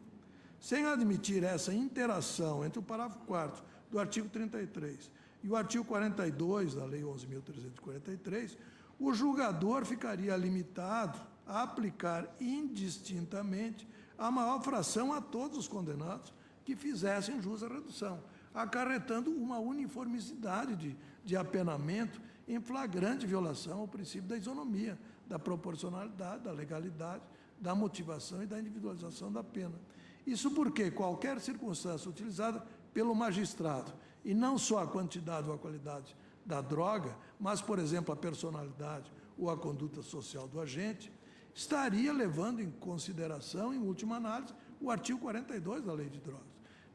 Sem admitir essa interação entre o parágrafo 4º do artigo 33 e o artigo 42 da Lei 11.343, o julgador ficaria limitado a aplicar indistintamente a maior fração a todos os condenados que fizessem jus à redução, acarretando uma uniformidade de apenamento em flagrante violação ao princípio da isonomia, da proporcionalidade, da legalidade, da motivação e da individualização da pena. Isso porque qualquer circunstância utilizada pelo magistrado, e não só a quantidade ou a qualidade da droga, mas, por exemplo, a personalidade ou a conduta social do agente, estaria levando em consideração, em última análise, o artigo 42 da Lei de Drogas.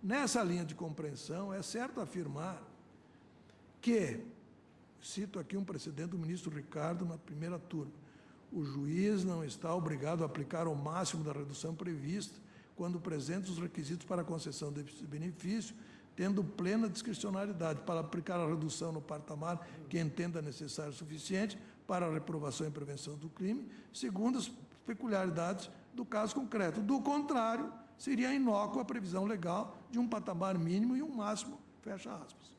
Nessa linha de compreensão, é certo afirmar que, cito aqui um precedente do ministro Ricardo na primeira turma, o juiz não está obrigado a aplicar o máximo da redução prevista quando presentes os requisitos para a concessão desse benefício, tendo plena discricionariedade para aplicar a redução no patamar que entenda necessário e suficiente para a reprovação e prevenção do crime, segundo as peculiaridades do caso concreto. Do contrário, seria inócua a previsão legal de um patamar mínimo e um máximo, fecha aspas.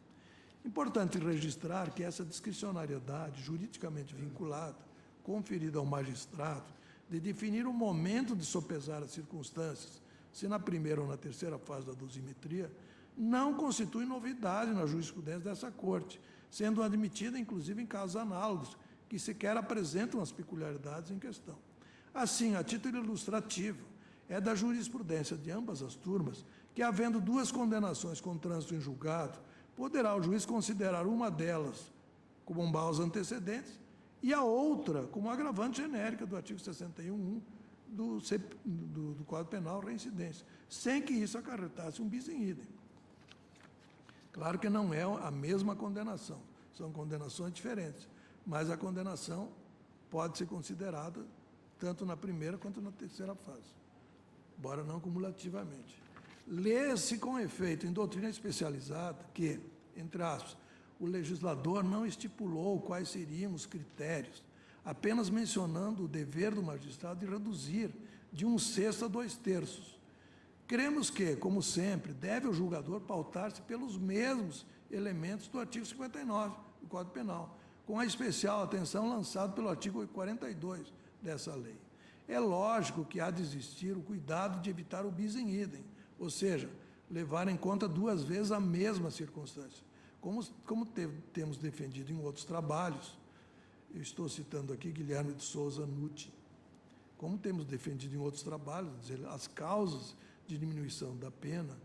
Importante registrar que essa discricionariedade juridicamente vinculada, conferida ao magistrado, de definir o momento de sopesar as circunstâncias, se na primeira ou na terceira fase da dosimetria, não constitui novidade na jurisprudência dessa Corte, sendo admitida, inclusive, em casos análogos, que sequer apresentam as peculiaridades em questão. Assim, a título ilustrativo, é da jurisprudência de ambas as turmas que, havendo duas condenações com trânsito em julgado, poderá o juiz considerar uma delas como um maus antecedentes e a outra como agravante genérica do artigo 61.1 do Código Penal, reincidência, sem que isso acarretasse um bis in idem. Claro que não é a mesma condenação, são condenações diferentes, mas a condenação pode ser considerada tanto na primeira quanto na terceira fase, embora não cumulativamente. Lê-se com efeito em doutrina especializada que, entre aspas, o legislador não estipulou quais seriam os critérios, apenas mencionando o dever do magistrado de reduzir de 1/6 a 2/3. Cremos que, como sempre, deve o julgador pautar-se pelos mesmos elementos do artigo 59 do Código Penal, com a especial atenção lançada pelo artigo 42 dessa lei. É lógico que há de existir o cuidado de evitar o bis in idem, ou seja, levar em conta 2 vezes a mesma circunstância, como temos defendido em outros trabalhos. Eu estou citando aqui Guilherme de Souza Nutti. Como temos defendido em outros trabalhos, as causas de diminuição da pena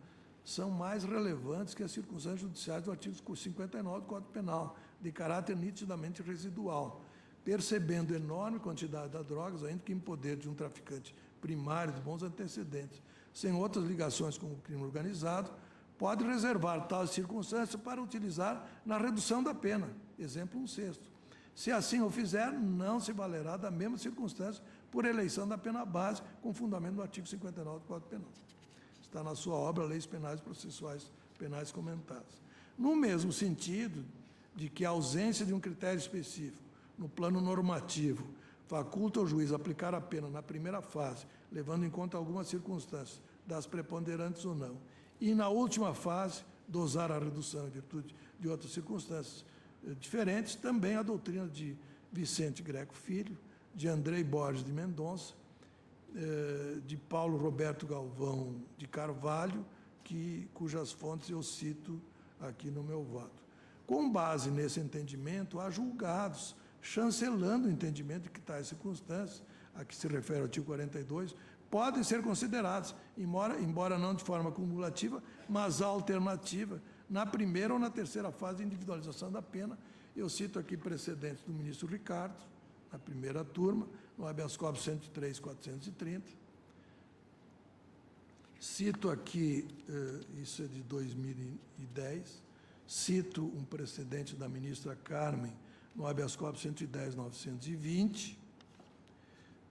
são mais relevantes que as circunstâncias judiciais do artigo 59 do Código Penal, de caráter nitidamente residual, percebendo enorme quantidade de drogas, ainda que em poder de um traficante primário de bons antecedentes, sem outras ligações com o crime organizado, pode reservar tais circunstâncias para utilizar na redução da pena, exemplo 1/6. Se assim o fizer, não se valerá da mesma circunstância por eleição da pena base, com fundamento no artigo 59 do Código Penal. Está na sua obra Leis Penais e Processuais Penais Comentadas. No mesmo sentido de que a ausência de um critério específico no plano normativo faculta ao juiz aplicar a pena na primeira fase, levando em conta algumas circunstâncias, das preponderantes ou não, e na última fase, dosar a redução em virtude de outras circunstâncias diferentes, também a doutrina de Vicente Greco Filho, de Andrei Borges de Mendonça, de Paulo Roberto Galvão de Carvalho, cujas fontes eu cito aqui no meu voto. Com base nesse entendimento, há julgados chancelando o entendimento de que tais circunstâncias, a que se refere ao artigo 42, podem ser consideradas, embora não de forma cumulativa, mas alternativa, na primeira ou na terceira fase de individualização da pena. Eu cito aqui precedentes do ministro Ricardo, na primeira turma, no habeas corpus 103.430. Cito aqui, isso é de 2010, cito um precedente da ministra Carmen, no habeas corpus 110.920,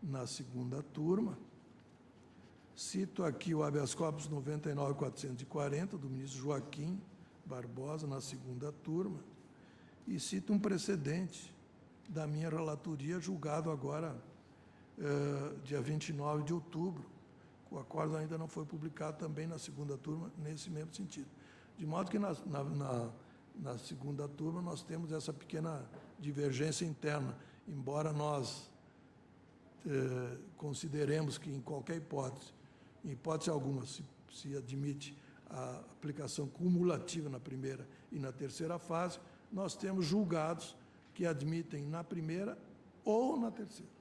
na segunda turma. Cito aqui o habeas corpus 99.440, do ministro Joaquim Barbosa, na segunda turma. E cito um precedente da minha relatoria, julgado agora, dia 29 de outubro. O acordo ainda não foi publicado também na segunda turma, nesse mesmo sentido. De modo que na segunda turma nós temos essa pequena divergência interna, embora nós consideremos que em qualquer hipótese, em hipótese alguma, se admite a aplicação cumulativa na primeira e na terceira fase, nós temos julgados que admitem na primeira ou na terceira.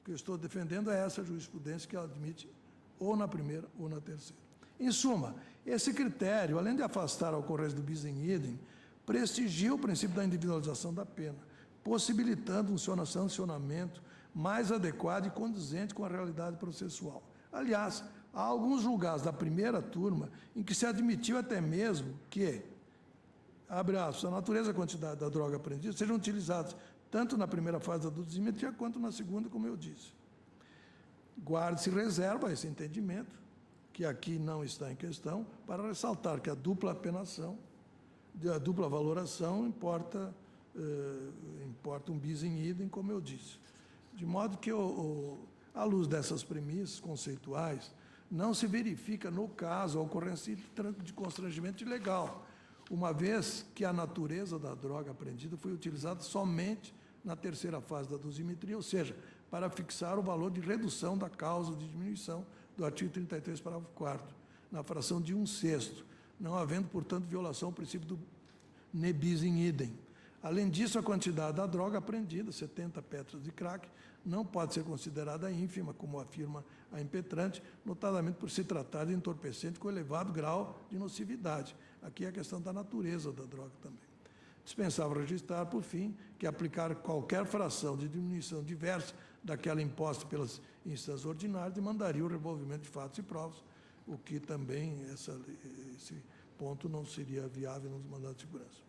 O que eu estou defendendo é essa jurisprudência que ela admite ou na primeira ou na terceira. Em suma, esse critério, além de afastar a ocorrência do bis in idem, prestigia o princípio da individualização da pena, possibilitando um sancionamento mais adequado e condizente com a realidade processual. Aliás, há alguns julgados da primeira turma em que se admitiu até mesmo que, abre aspas, a natureza e a quantidade da droga apreendida sejam utilizados tanto na primeira fase da dosimetria quanto na segunda, como eu disse. Guarde-se reserva a esse entendimento, que aqui não está em questão, para ressaltar que a dupla apenação, a dupla valoração importa um bis in idem, como eu disse. De modo que, à luz dessas premissas conceituais, não se verifica, no caso, a ocorrência de constrangimento ilegal, uma vez que a natureza da droga apreendida foi utilizada somente na terceira fase da dosimetria, ou seja, para fixar o valor de redução da causa de diminuição do artigo 33, parágrafo 4º, na fração de 1/6, não havendo, portanto, violação ao princípio do ne bis in idem. Além disso, a quantidade da droga apreendida, 70 petras de crack, não pode ser considerada ínfima, como afirma a impetrante, notadamente por se tratar de entorpecente com elevado grau de nocividade. Aqui é a questão da natureza da droga também. Dispensável registrar, por fim, que aplicar qualquer fração de diminuição diversa daquela imposta pelas instâncias ordinárias demandaria o revolvimento de fatos e provas, o que também esse ponto não seria viável nos mandados de segurança.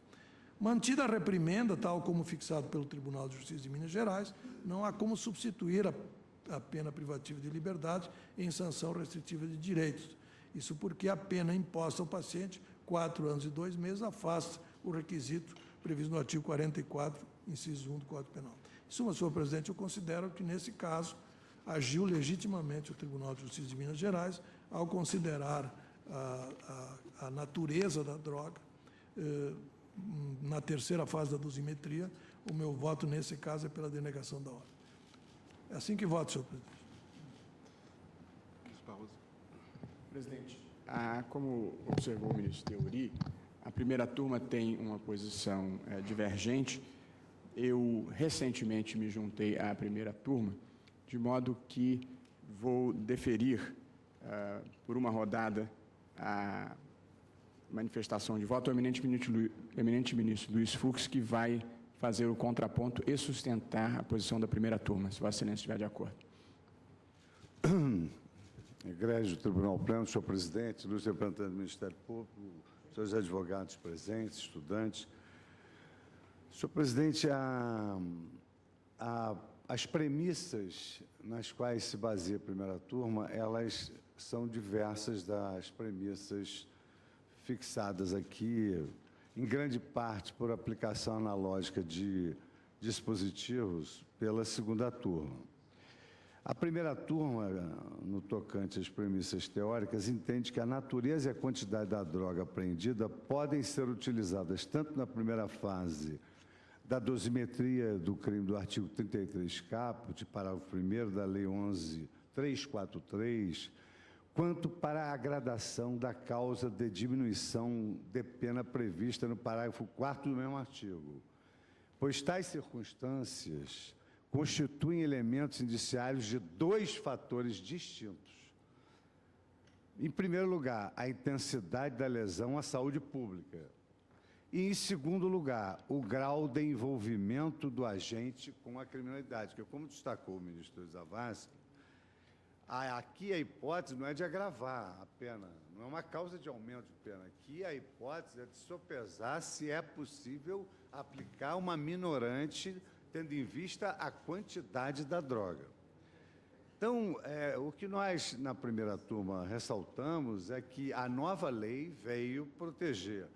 Mantida a reprimenda, tal como fixado pelo Tribunal de Justiça de Minas Gerais, não há como substituir a pena privativa de liberdade em sanção restritiva de direitos. Isso porque a pena imposta ao paciente, 4 anos e 2 meses, afasta o requisito previsto no artigo 44, inciso 1 do Código Penal. Em suma, senhor presidente, eu considero que, nesse caso, agiu legitimamente o Tribunal de Justiça de Minas Gerais ao considerar a natureza da droga. Na terceira fase da dosimetria, o meu voto, nesse caso, é pela denegação da ordem. É assim que voto, senhor presidente. Presidente, como observou o ministro Teori, a primeira turma tem uma posição divergente. Eu recentemente me juntei à primeira turma, de modo que vou deferir por uma rodada a manifestação de voto ao eminente ministro Luiz Fux, que vai fazer o contraponto e sustentar a posição da primeira turma, se Vossa Excelência estiver de acordo. Egrégio Tribunal Pleno, senhor presidente, ilustres representantes do Ministério Público, senhores advogados presentes, estudantes. Senhor presidente, as premissas nas quais se baseia a primeira turma, elas são diversas das premissas fixadas aqui, em grande parte por aplicação analógica de dispositivos pela segunda turma. A primeira turma, no tocante às premissas teóricas, entende que a natureza e a quantidade da droga apreendida podem ser utilizadas tanto na primeira fase da dosimetria do crime do artigo 33 caput, parágrafo 1º da Lei 11.343, quanto para a gradação da causa de diminuição de pena prevista no parágrafo 4º do mesmo artigo, pois tais circunstâncias constituem elementos indiciários de dois fatores distintos. Em primeiro lugar, a intensidade da lesão à saúde pública. E, em segundo lugar, o grau de envolvimento do agente com a criminalidade, que, como destacou o ministro Zavascki, aqui a hipótese não é de agravar a pena, não é uma causa de aumento de pena. Aqui a hipótese é de sopesar se é possível aplicar uma minorante, tendo em vista a quantidade da droga. Então, o que nós, na primeira turma, ressaltamos é que a nova lei veio proteger,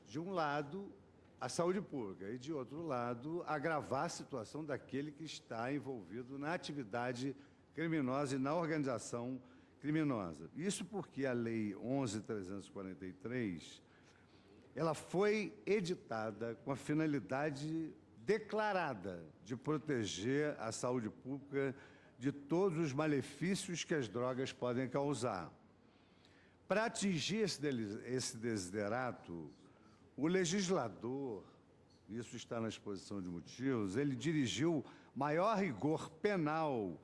de um lado, a saúde pública e, de outro lado, agravar a situação daquele que está envolvido na atividade criminosa e na organização criminosa. Isso porque a Lei 11.343, ela foi editada com a finalidade declarada de proteger a saúde pública de todos os malefícios que as drogas podem causar. Para atingir esse desiderato, o legislador, isso está na exposição de motivos, ele dirigiu maior rigor penal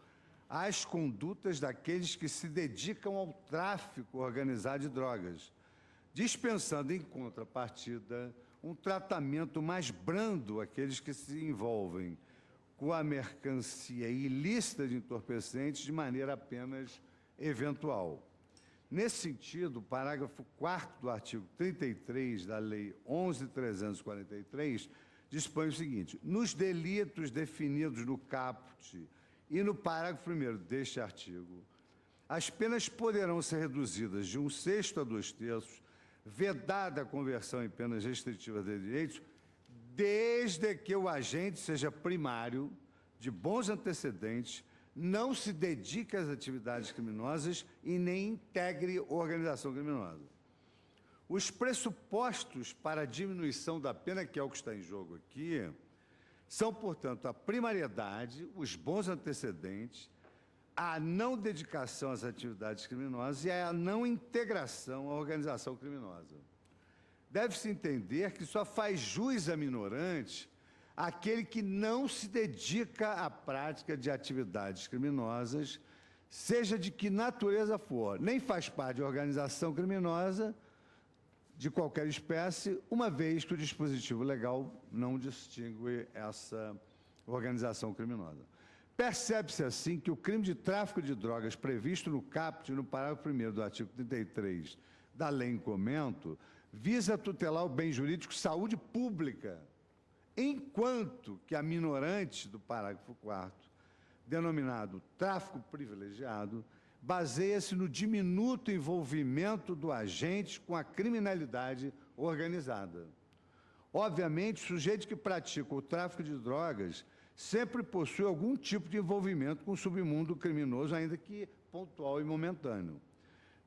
às condutas daqueles que se dedicam ao tráfico organizado de drogas, dispensando em contrapartida um tratamento mais brando àqueles que se envolvem com a mercancia ilícita de entorpecentes de maneira apenas eventual. Nesse sentido, o parágrafo 4º do artigo 33 da Lei 11.343 dispõe o seguinte: nos delitos definidos no caput e no parágrafo 1º deste artigo, as penas poderão ser reduzidas de 1/6 a 2/3, vedada a conversão em penas restritivas de direitos, desde que o agente seja primário, de bons antecedentes, não se dedique às atividades criminosas e nem integre organização criminosa. Os pressupostos para a diminuição da pena, que é o que está em jogo aqui, são, portanto, a primariedade, os bons antecedentes, a não dedicação às atividades criminosas e a não integração à organização criminosa. Deve-se entender que só faz jus a minorante aquele que não se dedica à prática de atividades criminosas, seja de que natureza for, nem faz parte de organização criminosa de qualquer espécie, uma vez que o dispositivo legal não distingue essa organização criminosa. Percebe-se, assim, que o crime de tráfico de drogas previsto no caput, no parágrafo 1º do artigo 33 da lei em comento, visa tutelar o bem jurídico saúde pública, enquanto que a minorante do parágrafo 4º, denominado tráfico privilegiado, baseia-se no diminuto envolvimento do agente com a criminalidade organizada. Obviamente, o sujeito que pratica o tráfico de drogas sempre possui algum tipo de envolvimento com o submundo criminoso, ainda que pontual e momentâneo.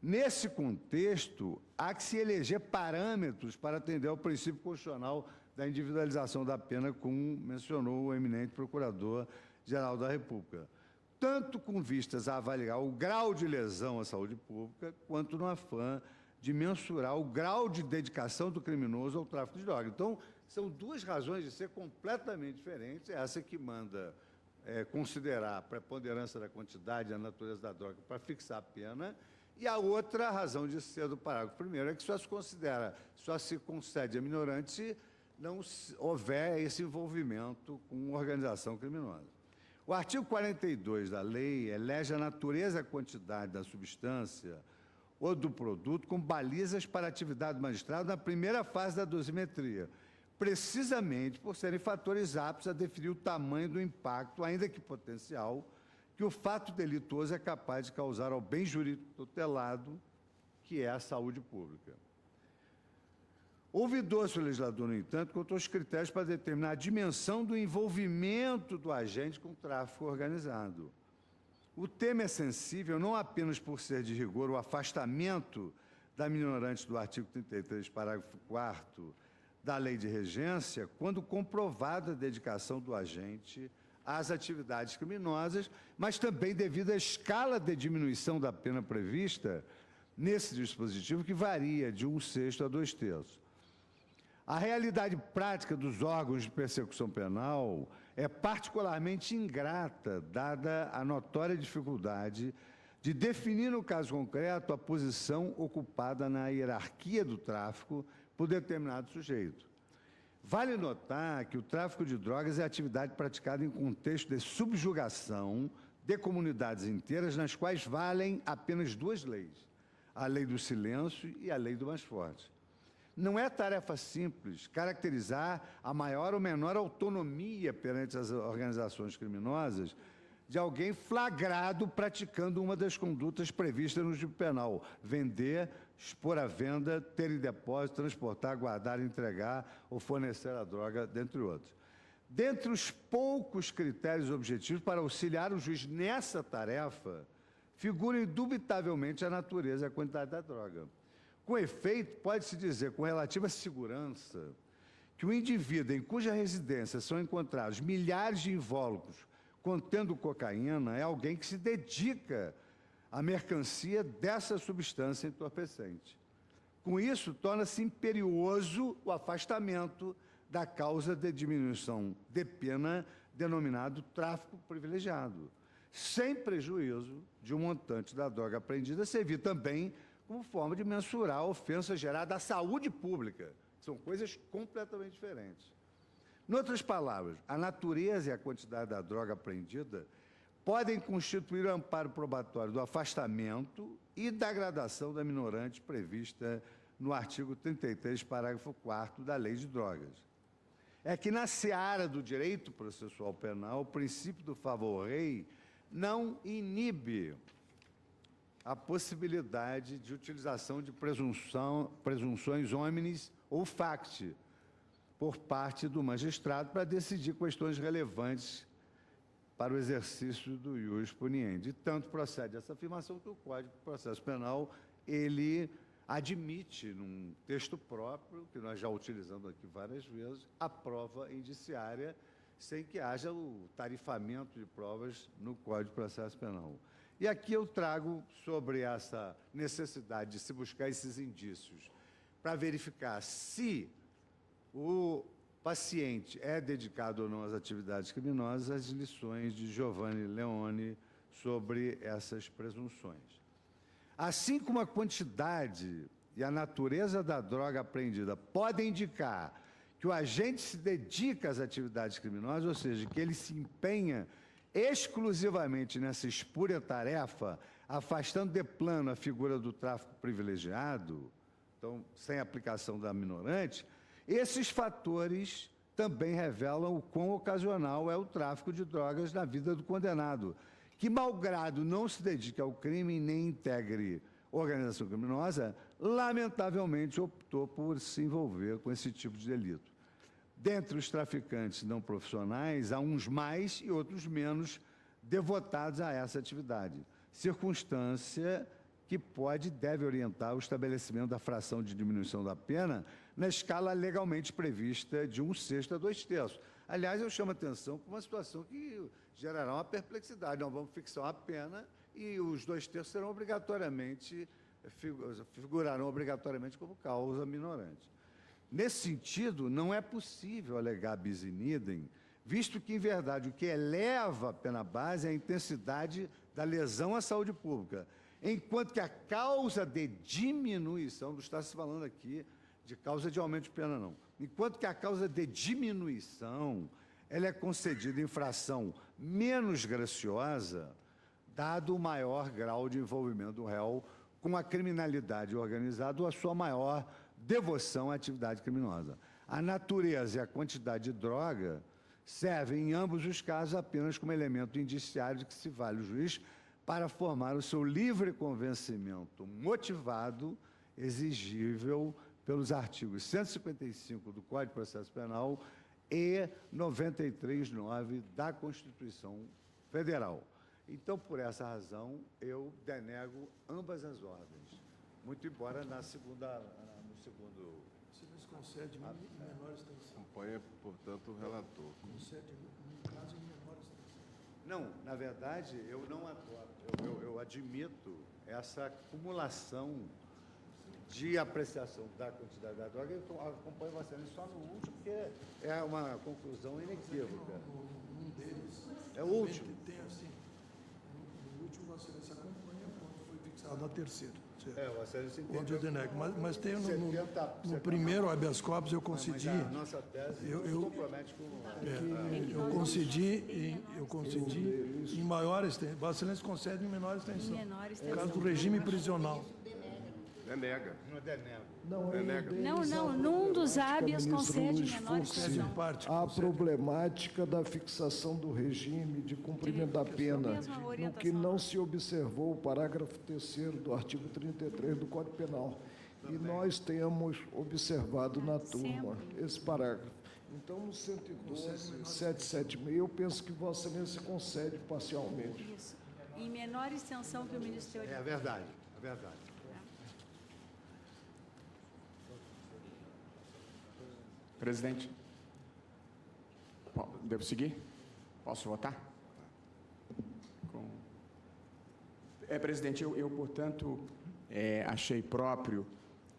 Nesse contexto, há que se eleger parâmetros para atender ao princípio constitucional da individualização da pena, como mencionou o eminente Procurador-Geral da República, tanto com vistas a avaliar o grau de lesão à saúde pública, quanto no afã de mensurar o grau de dedicação do criminoso ao tráfico de drogas. Então, são duas razões de ser completamente diferentes. Essa que manda considerar a preponderância da quantidade e a natureza da droga para fixar a pena, e a outra razão de ser do parágrafo primeiro é que só se concede a minorante se não houver esse envolvimento com organização criminosa. O artigo 42 da lei elege a natureza e a quantidade da substância ou do produto com balizas para a atividade do magistrado na primeira fase da dosimetria, precisamente por serem fatores aptos a definir o tamanho do impacto, ainda que potencial, que o fato delituoso é capaz de causar ao bem jurídico tutelado, que é a saúde pública. Ouvidou-se o legislador, no entanto, quanto aos critérios para determinar a dimensão do envolvimento do agente com o tráfico organizado. O tema é sensível não apenas por ser de rigor o afastamento da minorante do artigo 33, parágrafo 4º da Lei de Regência, quando comprovada a dedicação do agente às atividades criminosas, mas também devido à escala de diminuição da pena prevista nesse dispositivo, que varia de 1/6 a 2/3. A realidade prática dos órgãos de persecução penal é particularmente ingrata, dada a notória dificuldade de definir, no caso concreto, a posição ocupada na hierarquia do tráfico por determinado sujeito. Vale notar que o tráfico de drogas é atividade praticada em contexto de subjugação de comunidades inteiras, nas quais valem apenas duas leis, a lei do silêncio e a lei do mais forte. Não é tarefa simples caracterizar a maior ou menor autonomia perante as organizações criminosas de alguém flagrado praticando uma das condutas previstas no Tipo Penal: vender, expor à venda, ter em depósito, transportar, guardar, entregar ou fornecer a droga, dentre outros. Dentre os poucos critérios objetivos para auxiliar o juiz nessa tarefa, figura indubitavelmente a natureza e a quantidade da droga. Com efeito, pode-se dizer com relativa segurança que o indivíduo em cuja residência são encontrados milhares de invólucros contendo cocaína é alguém que se dedica à mercancia dessa substância entorpecente. Com isso, torna-se imperioso o afastamento da causa de diminuição de pena denominado tráfico privilegiado, sem prejuízo de um montante da droga apreendida servir também como forma de mensurar a ofensa gerada à saúde pública. São coisas completamente diferentes. Em outras palavras, a natureza e a quantidade da droga apreendida podem constituir o amparo probatório do afastamento e da gradação da minorante prevista no artigo 33, parágrafo 4º da Lei de Drogas. É que na seara do direito processual penal, o princípio do favor rei não inibe a possibilidade de utilização de presunções homines ou facti por parte do magistrado para decidir questões relevantes para o exercício do ius puniendi. E tanto procede essa afirmação que o Código de Processo Penal, ele admite, num texto próprio, que nós já utilizamos aqui várias vezes, a prova indiciária, sem que haja o tarifamento de provas no Código de Processo Penal. E aqui eu trago sobre essa necessidade de se buscar esses indícios para verificar se o paciente é dedicado ou não às atividades criminosas, as lições de Giovanni Leone sobre essas presunções. Assim como a quantidade e a natureza da droga apreendida podem indicar que o agente se dedica às atividades criminosas, ou seja, que ele se empenha exclusivamente nessa espúria tarefa, afastando de plano a figura do tráfico privilegiado, então, sem aplicação da minorante, esses fatores também revelam o quão ocasional é o tráfico de drogas na vida do condenado, que, malgrado não se dedique ao crime nem integre organização criminosa, lamentavelmente optou por se envolver com esse tipo de delito. Dentre os traficantes não profissionais, há uns mais e outros menos devotados a essa atividade, circunstância que pode e deve orientar o estabelecimento da fração de diminuição da pena na escala legalmente prevista de 1/6 a 2/3. Aliás, eu chamo a atenção para uma situação que gerará uma perplexidade. Nós vamos fixar uma pena e os 2/3 serão obrigatoriamente, figurarão obrigatoriamente como causa minorante. Nesse sentido, não é possível alegar bis in idem, visto que, em verdade, o que eleva a pena base é a intensidade da lesão à saúde pública, enquanto que a causa de diminuição, não está se falando aqui de causa de aumento de pena, não, enquanto que a causa de diminuição, ela é concedida em fração menos graciosa, dado o maior grau de envolvimento do réu com a criminalidade organizada ou a sua maior devoção à atividade criminosa. A natureza e a quantidade de droga servem, em ambos os casos, apenas como elemento indiciário de que se vale o juiz para formar o seu livre convencimento motivado, exigível pelos artigos 155 do Código de Processo Penal e 93(9) da Constituição Federal. Então, por essa razão, eu denego ambas as ordens, muito embora no segundo... Se nos concede menor extensão. Acompanha, portanto, o relator. Concede, no caso, em menor extensão. Não, na verdade, eu não adoro, eu admito essa acumulação de apreciação da quantidade da droga. Eu acompanho bastante só no último, porque é uma conclusão inequívoca. Um deles... É o último. Tem assim, no último, Vossa Excelência acompanha quando foi fixado na terceira. Vossa Excelência entendeu. Onde eu denego. Mas tem no 70, primeiro habeas corpus, eu concedi... Mas a nossa tese não compromete com... Eu concedi em maior extensão. Vossa Excelência concede em menor extensão. No caso do regime prisional. Denega. Não denego. Não, num dos hábeas concede menor extensão. A problemática da fixação do regime de cumprimento da pena, no que não se observou o parágrafo 3º do artigo 33 do Código Penal. E nós temos observado na turma esse parágrafo. Então, no 112, 776, eu penso que Vossa Excelência concede parcialmente. Isso. Em menor extensão que o Ministério... É verdade, é verdade. Presidente, devo seguir? Posso votar? Presidente, eu portanto, achei próprio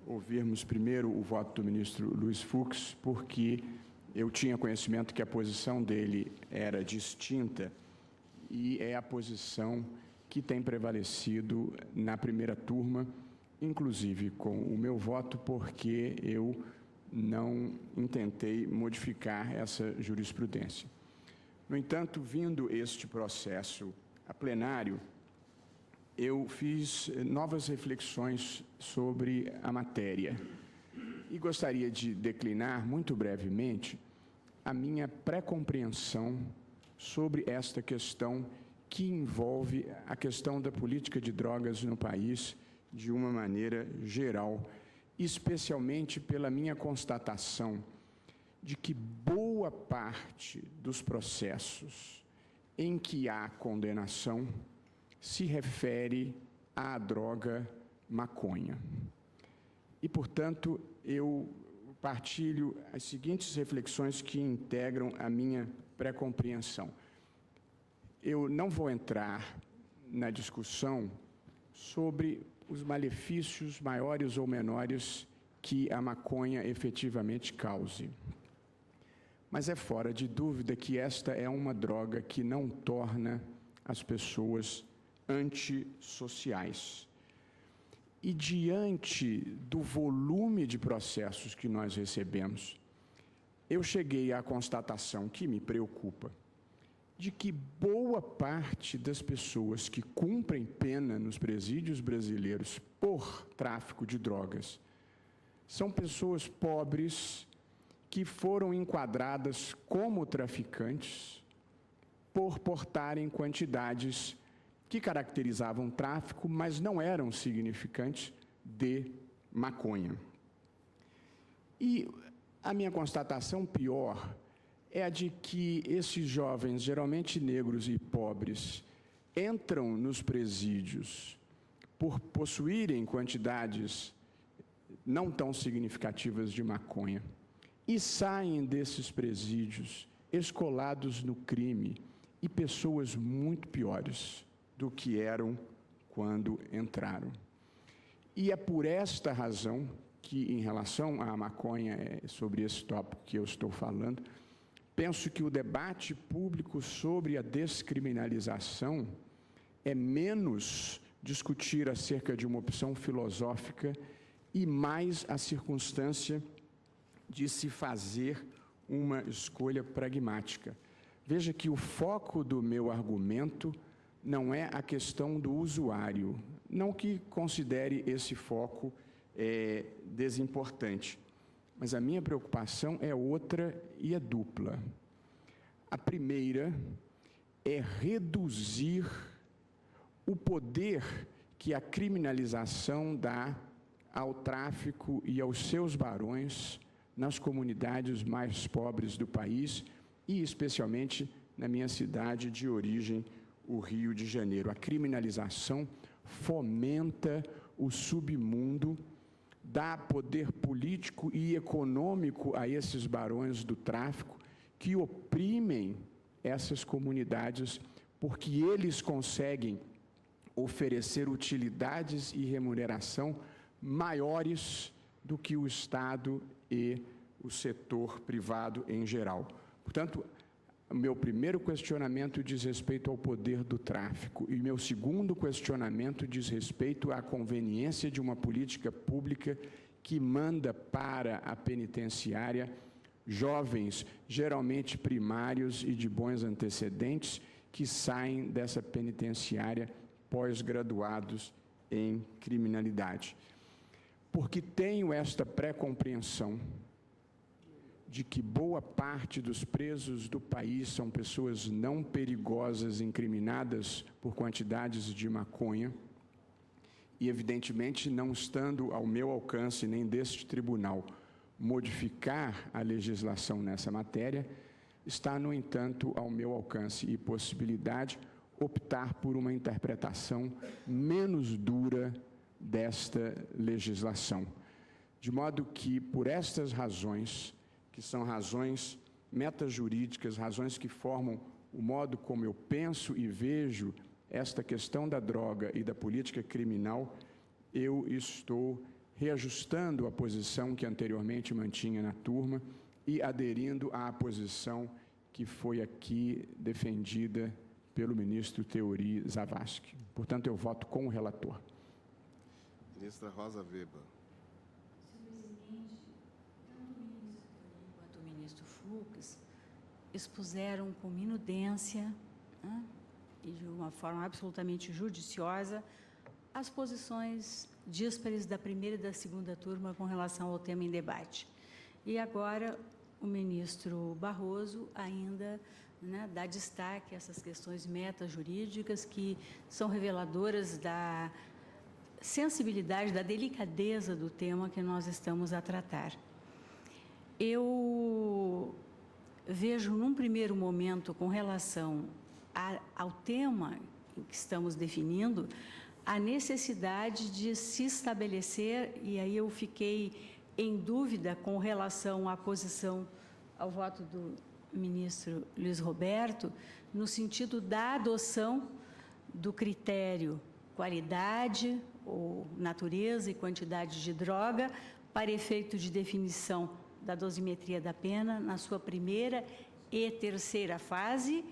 ouvirmos primeiro o voto do ministro Luiz Fux, porque eu tinha conhecimento que a posição dele era distinta e é a posição que tem prevalecido na primeira turma, inclusive com o meu voto, porque eu não intentei modificar essa jurisprudência. No entanto, vindo este processo a plenário, eu fiz novas reflexões sobre a matéria e gostaria de declinar, muito brevemente, a minha pré-compreensão sobre esta questão que envolve a questão da política de drogas no país de uma maneira geral, especialmente pela minha constatação de que boa parte dos processos em que há condenação se refere à droga maconha. E, portanto, eu partilho as seguintes reflexões que integram a minha pré-compreensão. Eu não vou entrar na discussão sobre os malefícios maiores ou menores que a maconha efetivamente cause. Mas é fora de dúvida que esta é uma droga que não torna as pessoas antissociais. E diante do volume de processos que nós recebemos, eu cheguei à constatação que me preocupa, de que boa parte das pessoas que cumprem pena nos presídios brasileiros por tráfico de drogas são pessoas pobres que foram enquadradas como traficantes por portarem quantidades que caracterizavam tráfico, mas não eram significantes de maconha. E A minha constatação pior é a de que esses jovens, geralmente negros e pobres, entram nos presídios por possuírem quantidades não tão significativas de maconha e saem desses presídios escolados no crime e pessoas muito piores do que eram quando entraram. E é por esta razão que, em relação à maconha, sobre esse tópico que eu estou falando, penso que o debate público sobre a descriminalização é menos discutir acerca de uma opção filosófica e mais a circunstância de se fazer uma escolha pragmática. Veja que o foco do meu argumento não é a questão do usuário, não que considere esse foco desimportante, mas a minha preocupação é outra e é dupla. A primeira é reduzir o poder que a criminalização dá ao tráfico e aos seus barões nas comunidades mais pobres do país e especialmente na minha cidade de origem, o Rio de Janeiro. A criminalização fomenta o submundo, dá poder político e econômico a esses barões do tráfico que oprimem essas comunidades porque eles conseguem oferecer utilidades e remuneração maiores do que o Estado e o setor privado em geral. Portanto, o meu primeiro questionamento diz respeito ao poder do tráfico e meu segundo questionamento diz respeito à conveniência de uma política pública que manda para a penitenciária jovens, geralmente primários e de bons antecedentes, que saem dessa penitenciária pós-graduados em criminalidade. Porque tenho esta pré-compreensão de que boa parte dos presos do país são pessoas não perigosas incriminadas por quantidades de maconha e, evidentemente, não estando ao meu alcance nem deste tribunal modificar a legislação nessa matéria, está, no entanto, ao meu alcance e possibilidade optar por uma interpretação menos dura desta legislação. De modo que, por estas razões, que são razões metajurídicas, razões que formam o modo como eu penso e vejo esta questão da droga e da política criminal, eu estou reajustando a posição que anteriormente mantinha na turma e aderindo à posição que foi aqui defendida pelo ministro Teori Zavascki. Portanto, eu voto com o relator. Ministra Rosa Weber. Senhor presidente, tanto o ministro Teori quanto o ministro Fux expuseram com minudência, né, e de uma forma absolutamente judiciosa as posições díspares da primeira e da segunda turma com relação ao tema em debate. E agora o ministro Barroso ainda, né, dá destaque a essas questões metajurídicas que são reveladoras da sensibilidade, da delicadeza do tema que nós estamos a tratar. Eu vejo, num primeiro momento, com relação ao tema que estamos definindo, a necessidade de se estabelecer, e aí eu fiquei em dúvida com relação à posição, ao voto do ministro Luiz Roberto, no sentido da adoção do critério qualidade ou natureza e quantidade de droga para efeito de definição da dosimetria da pena na sua primeira e terceira fase,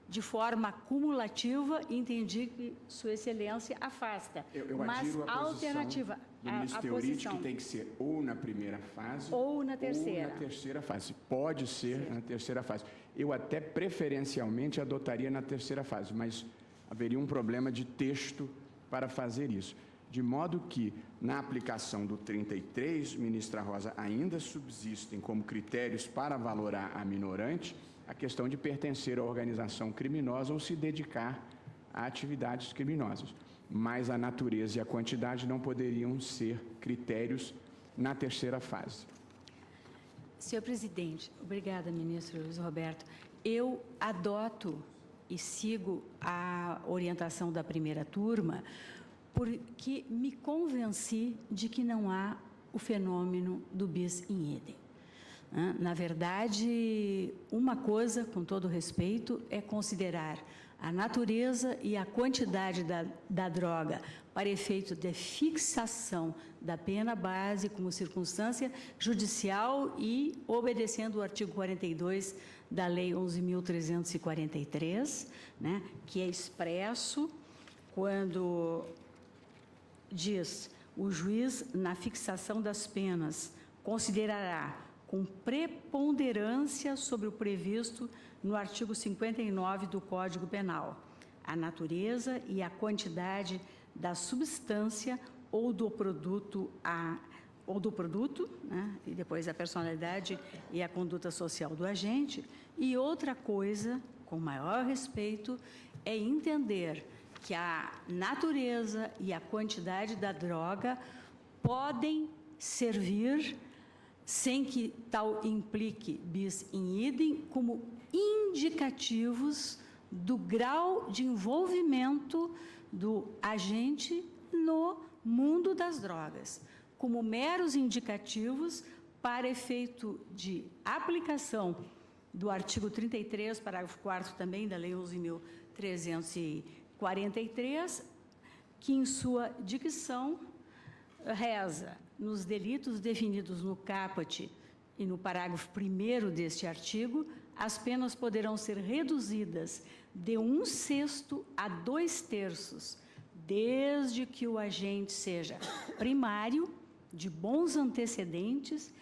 de forma cumulativa, entendi que Sua Excelência afasta. Mas a alternativa do ministro Teori que tem que ser ou na primeira fase ou na terceira. Ou na terceira fase. Pode ser na terceira fase. Eu até preferencialmente adotaria na terceira fase, mas haveria um problema de texto para fazer isso. De modo que, na aplicação do 33, ministra Rosa, ainda subsistem como critérios para valorar a minorante a questão de pertencer à organização criminosa ou se dedicar a atividades criminosas. Mas a natureza e a quantidade não poderiam ser critérios na terceira fase. Senhor presidente, obrigada, ministro Luiz Roberto. Eu adoto e sigo a orientação da primeira turma porque me convenci de que não há o fenômeno do bis in idem. Na verdade, uma coisa, com todo respeito, é considerar a natureza e a quantidade da droga para efeito de fixação da pena base como circunstância judicial e obedecendo o artigo 42 da Lei 11.343, né, que é expresso quando diz: o juiz, na fixação das penas, considerará com preponderância sobre o previsto no artigo 59 do Código Penal a natureza e a quantidade da substância ou do produto, né, e depois a personalidade e a conduta social do agente. E outra coisa, com maior respeito, é entender que a natureza e a quantidade da droga podem servir, sem que tal implique bis in idem, como indicativos do grau de envolvimento do agente no mundo das drogas, como meros indicativos para efeito de aplicação do artigo 33, parágrafo 4º também da Lei 11.343, que em sua dicção reza: nos delitos definidos no caput e no parágrafo 1º deste artigo, as penas poderão ser reduzidas de 1/6 a 2/3, desde que o agente seja primário, de bons antecedentes,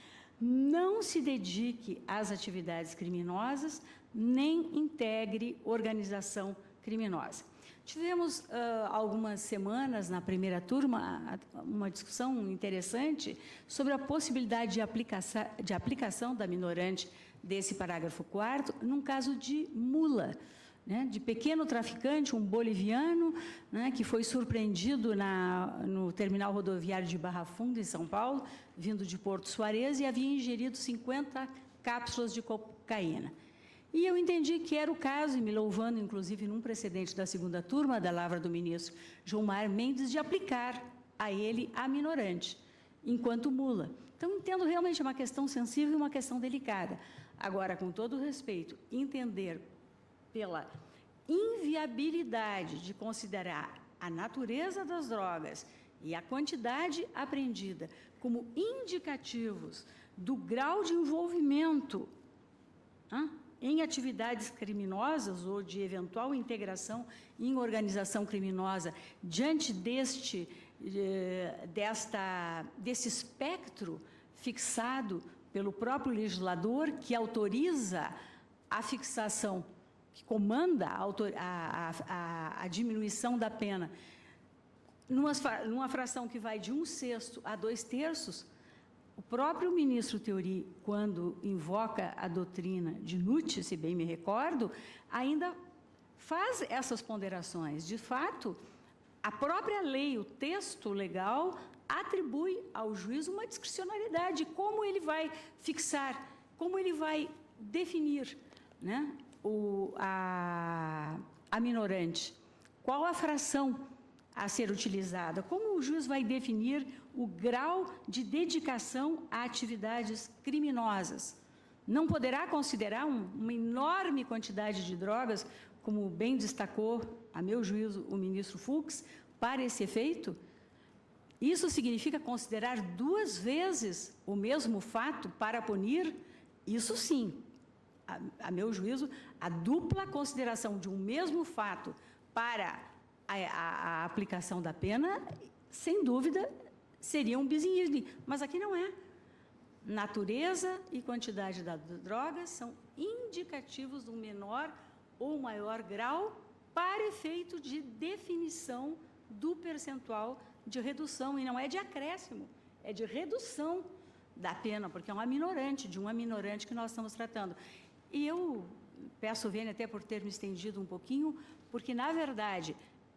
não se dedique às atividades criminosas, nem integre organização criminosa. Tivemos algumas semanas na primeira turma uma discussão interessante sobre a possibilidade de aplicação da minorante desse parágrafo 4º num caso de mula, né, de pequeno traficante, um boliviano, né, que foi surpreendido no terminal rodoviário de Barra Funda, em São Paulo, vindo de Porto Suarez, e havia ingerido 50 cápsulas de cocaína. E eu entendi que era o caso, e me louvando, inclusive, num precedente da segunda turma da lavra do ministro Gilmar Mendes, de aplicar a ele a minorante, enquanto mula. Então, entendo realmente uma questão sensível e uma questão delicada. Agora, com todo respeito, entender pela inviabilidade de considerar a natureza das drogas e a quantidade apreendida como indicativos do grau de envolvimento em atividades criminosas ou de eventual integração em organização criminosa diante desse espectro fixado pelo próprio legislador, que autoriza a fixação, que comanda a diminuição da pena, numa fração que vai de 1/6 a 2/3, o próprio ministro Theory, quando invoca a doutrina de Nutt, se bem me recordo, ainda faz essas ponderações. De fato, a própria lei, o texto legal, atribui ao juiz uma discricionariedade, como ele vai fixar, como ele vai definir, né, a minorante, qual a fração a ser utilizada, como o juiz vai definir o grau de dedicação a atividades criminosas. Não poderá considerar uma enorme quantidade de drogas, como bem destacou, a meu juízo, o ministro Fux, para esse efeito? Isso significa considerar 2 vezes o mesmo fato para punir? Isso sim. A meu juízo, a dupla consideração de um mesmo fato para a aplicação da pena, sem dúvida, seria um bis in idem, mas aqui não é. Natureza e quantidade das drogas são indicativos de um menor ou maior grau para efeito de definição do percentual de redução, e não é de acréscimo, é de redução da pena, porque é uma minorante que nós estamos tratando. E eu peço vênia até por ter me estendido um pouquinho, porque, na verdade,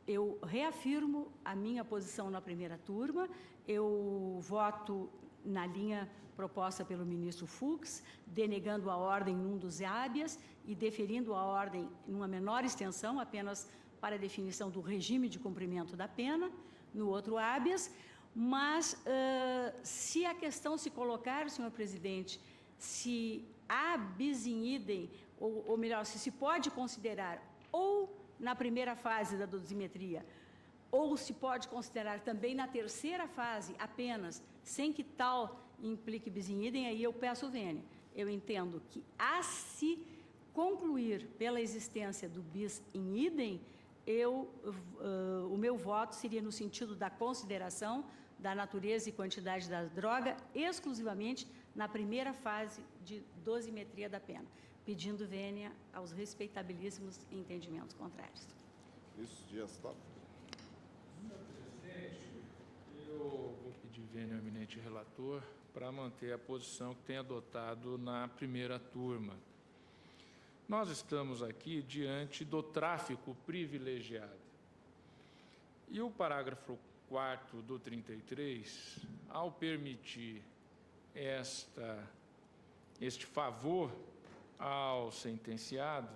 eu reafirmo a minha posição na primeira turma, eu voto na linha proposta pelo ministro Fux, denegando a ordem num dos habeas e deferindo a ordem numa menor extensão, apenas para a definição do regime de cumprimento da pena, no outro habeas. Mas, se a questão se colocar, senhor presidente, se há bis in idem, ou melhor, se pode considerar ou na primeira fase da dosimetria, ou se pode considerar também na terceira fase apenas, sem que tal implique bis in idem, aí eu peço vênia. Eu entendo que, a se concluir pela existência do bis in idem, o meu voto seria no sentido da consideração da natureza e quantidade da droga exclusivamente na primeira fase de dosimetria da pena, pedindo vênia aos respeitabilíssimos entendimentos contrários. Ministro Dias Toffoli. Senhor presidente, eu vou pedir vênia ao eminente relator para manter a posição que tem adotado na primeira turma. Nós estamos aqui diante do tráfico privilegiado. E o parágrafo 4º do 33, ao permitir este favor ao sentenciado,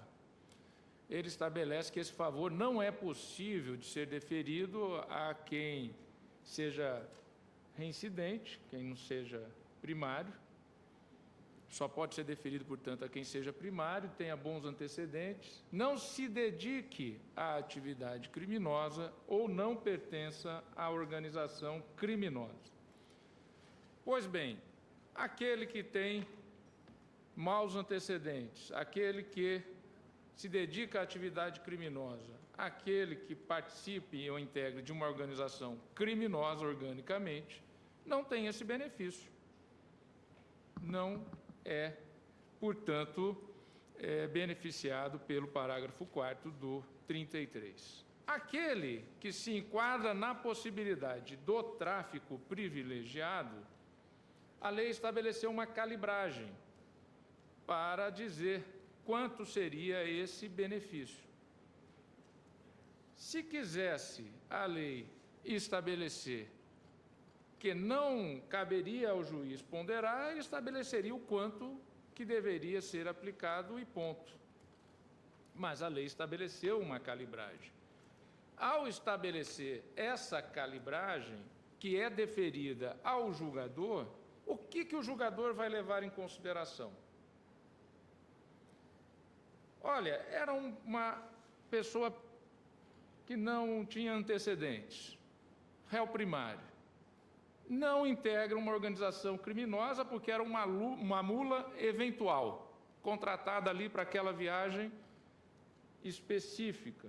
ele estabelece que esse favor não é possível de ser deferido a quem seja reincidente, quem não seja primário. Só pode ser deferido, portanto, a quem seja primário, tenha bons antecedentes, não se dedique à atividade criminosa ou não pertença à organização criminosa. Pois bem, aquele que tem maus antecedentes, aquele que se dedica à atividade criminosa, aquele que participe ou integre de uma organização criminosa organicamente, não tem esse benefício. Não é, portanto, beneficiado pelo parágrafo 4º do 33. Aquele que se enquadra na possibilidade do tráfico privilegiado, a lei estabeleceu uma calibragem para dizer quanto seria esse benefício. Se quisesse a lei estabelecer que não caberia ao juiz ponderar, ele estabeleceria o quanto que deveria ser aplicado e ponto. Mas a lei estabeleceu uma calibragem. Ao estabelecer essa calibragem, que é deferida ao julgador, o que o julgador vai levar em consideração? Olha, era uma pessoa que não tinha antecedentes, réu primário. Não integra uma organização criminosa porque era uma mula eventual, contratada ali para aquela viagem específica.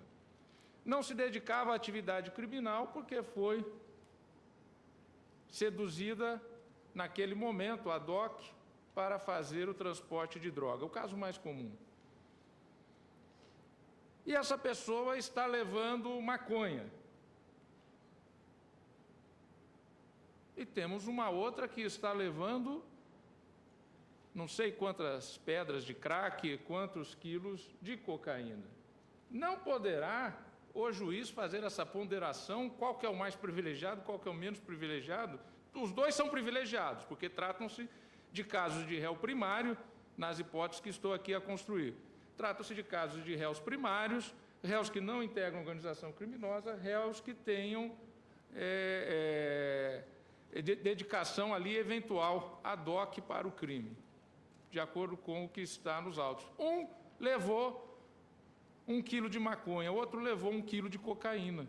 Não se dedicava à atividade criminal porque foi seduzida naquele momento, ad hoc, para fazer o transporte de droga, o caso mais comum. E essa pessoa está levando maconha. E temos uma outra que está levando não sei quantas pedras de crack, quantos quilos de cocaína. Não poderá o juiz fazer essa ponderação, qual que é o mais privilegiado, qual que é o menos privilegiado? Os dois são privilegiados, porque tratam-se de casos de réu primário, nas hipóteses que estou aqui a construir. Trata-se de casos de réus primários, réus que não integram organização criminosa, réus que tenham dedicação ali eventual, ad hoc para o crime, de acordo com o que está nos autos. Um levou 1 quilo de maconha, outro levou 1 quilo de cocaína.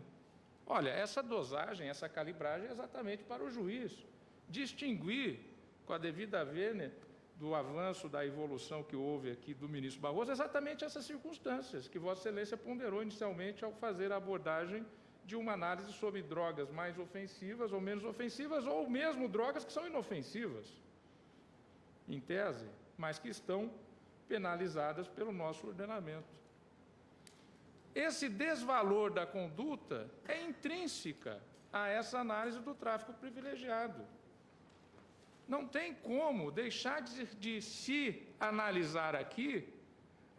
Olha, essa dosagem, essa calibragem é exatamente para o juiz distinguir, com a devida vênia do avanço, da evolução que houve aqui do ministro Barroso, exatamente essas circunstâncias que Vossa Excelência ponderou inicialmente ao fazer a abordagem de uma análise sobre drogas mais ofensivas ou menos ofensivas, ou mesmo drogas que são inofensivas, em tese, mas que estão penalizadas pelo nosso ordenamento. Esse desvalor da conduta é intrínseca a essa análise do tráfico privilegiado. Não tem como deixar de se analisar aqui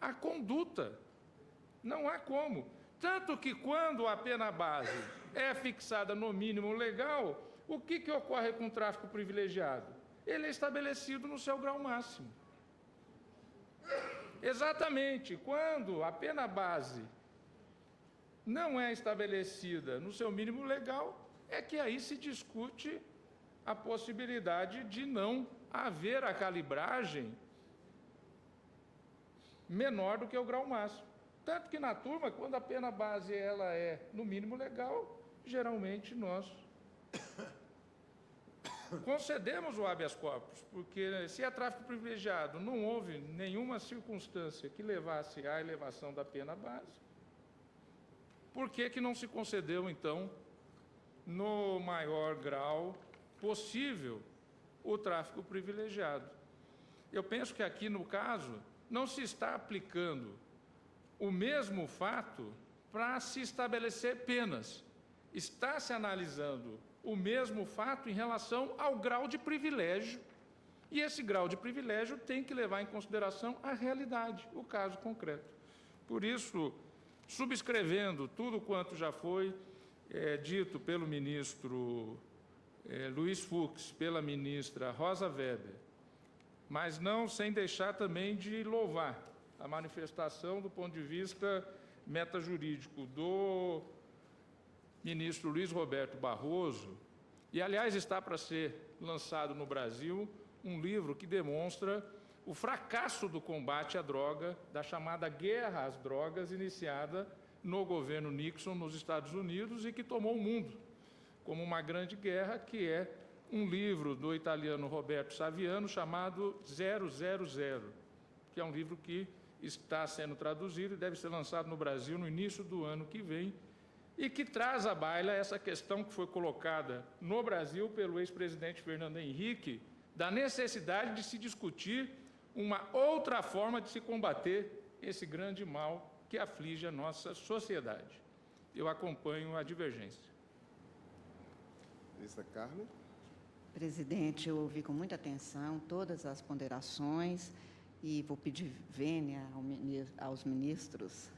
a conduta. Não há como. Tanto que, quando a pena base é fixada no mínimo legal, o que ocorre com o tráfico privilegiado? ele é estabelecido no seu grau máximo. Exatamente, quando a pena base não é estabelecida no seu mínimo legal, é que aí se discute a possibilidade de não haver a calibragem menor do que o grau máximo. Tanto que na turma, quando a pena base ela é no mínimo legal, geralmente nós concedemos o habeas corpus, porque se é tráfico privilegiado, não houve nenhuma circunstância que levasse à elevação da pena base, por que não se concedeu, então, no maior grau possível, o tráfico privilegiado? Eu penso que aqui, no caso, não se está aplicando o mesmo fato para se estabelecer penas. Está se analisando o mesmo fato em relação ao grau de privilégio, e esse grau de privilégio tem que levar em consideração a realidade, o caso concreto. Por isso, subscrevendo tudo quanto já foi dito pelo ministro Luiz Fux, pela ministra Rosa Weber, mas não sem deixar também de louvar a manifestação do ponto de vista metajurídico do ministro Luiz Roberto Barroso, e, aliás, está para ser lançado no Brasil um livro que demonstra o fracasso do combate à droga, da chamada guerra às drogas, iniciada no governo Nixon nos Estados Unidos e que tomou o mundo como uma grande guerra, que é um livro do italiano Roberto Saviano chamado 000, que é um livro que está sendo traduzido e deve ser lançado no Brasil no início do ano que vem, e que traz à baila essa questão que foi colocada no Brasil pelo ex-presidente Fernando Henrique, da necessidade de se discutir uma outra forma de se combater esse grande mal que aflige a nossa sociedade. Eu acompanho a divergência. Ministra Carmen. Presidente, eu ouvi com muita atenção todas as ponderações e vou pedir vênia aos ministros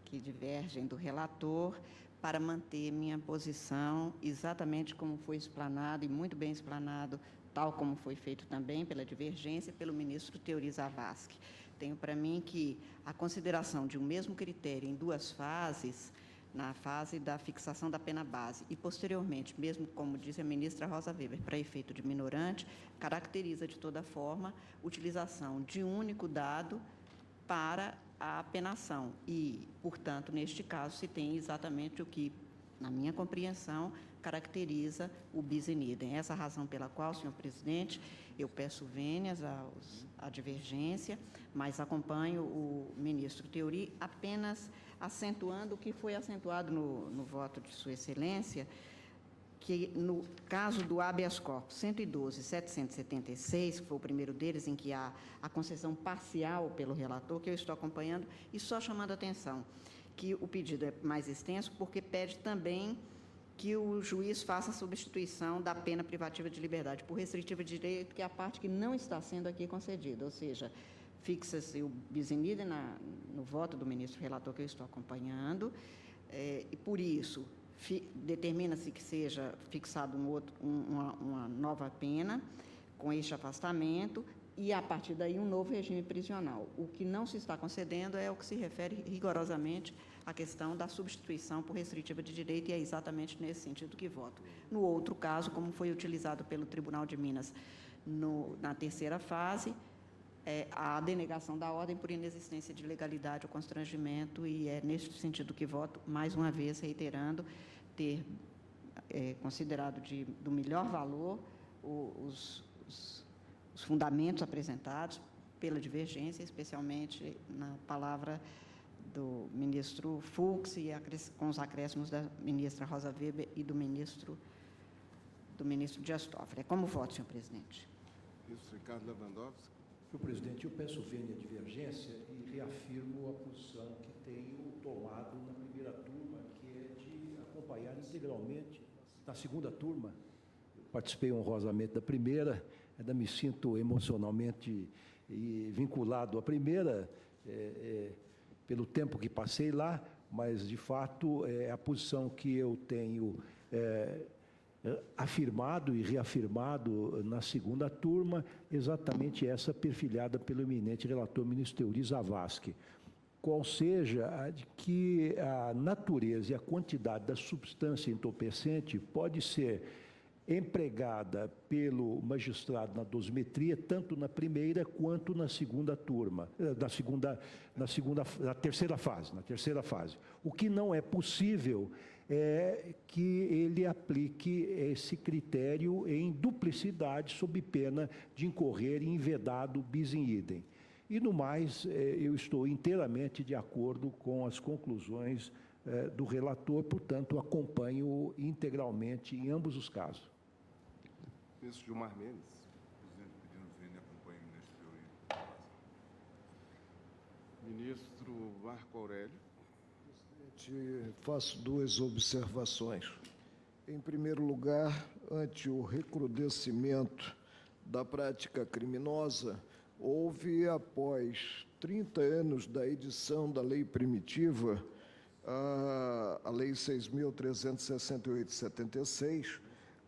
que divergem do relator para manter minha posição exatamente como foi explanado, e muito bem explanado, tal como foi feito também pela divergência pelo ministro Teori Zavascki. Tenho para mim que a consideração de um mesmo critério em duas fases, na fase da fixação da pena base e, posteriormente, mesmo como disse a ministra Rosa Weber, para efeito de minorante, caracteriza, de toda forma, a utilização de um único dado para a apenação e, portanto, neste caso, se tem exatamente o que, na minha compreensão, caracteriza o bis in idem. Essa é a razão pela qual, senhor presidente, eu peço vênias à divergência, mas acompanho o ministro Teori apenas acentuando o que foi acentuado no voto de sua excelência, que no caso do habeas corpus 112.776, que foi o primeiro deles, em que há a concessão parcial pelo relator, que eu estou acompanhando, e só chamando a atenção que o pedido é mais extenso, porque pede também que o juiz faça a substituição da pena privativa de liberdade por restritiva de direito, que é a parte que não está sendo aqui concedida, ou seja, fixa-se o bis in idem no voto do ministro relator, que eu estou acompanhando, e por isso determina-se que seja fixado uma nova pena com este afastamento e, a partir daí, um novo regime prisional. O que não se está concedendo é o que se refere rigorosamente à questão da substituição por restritiva de direito, e é exatamente nesse sentido que voto. No outro caso, como foi utilizado pelo Tribunal de Minas na terceira fase, a denegação da ordem por inexistência de legalidade ou constrangimento, e é neste sentido que voto, mais uma vez, reiterando, ter considerado do melhor valor os fundamentos apresentados pela divergência, especialmente na palavra do ministro Fux e com os acréscimos da ministra Rosa Weber e do ministro Dias Toffoli. Como voto, senhor presidente? Ministro Ricardo Lewandowski. Senhor presidente, eu peço vênia à divergência e reafirmo a posição que tenho tomado na primeira turma, que é de acompanhar integralmente. Na segunda turma, eu participei honrosamente da primeira, ainda me sinto emocionalmente vinculado à primeira, pelo tempo que passei lá, mas, de fato, é a posição que eu tenho afirmado e reafirmado na segunda turma, exatamente essa perfilhada pelo eminente relator ministro Teori Zavascki, qual seja a de que a natureza e a quantidade da substância entorpecente pode ser empregada pelo magistrado na dosimetria, tanto na primeira quanto na segunda turma, na terceira fase. O que não é possível é que ele aplique esse critério em duplicidade, sob pena de incorrer em vedado bis in idem. E, no mais, eu estou inteiramente de acordo com as conclusões do relator, portanto, acompanho integralmente em ambos os casos. Ministro Gilmar Mendes. Presidente, pedindo vênia, acompanhe o ministro Teori. Ministro Marco Aurélio. Presidente, faço duas observações. Em primeiro lugar, ante o recrudescimento da prática criminosa, houve, após 30 anos da edição da lei primitiva, a Lei 6.368 de 76,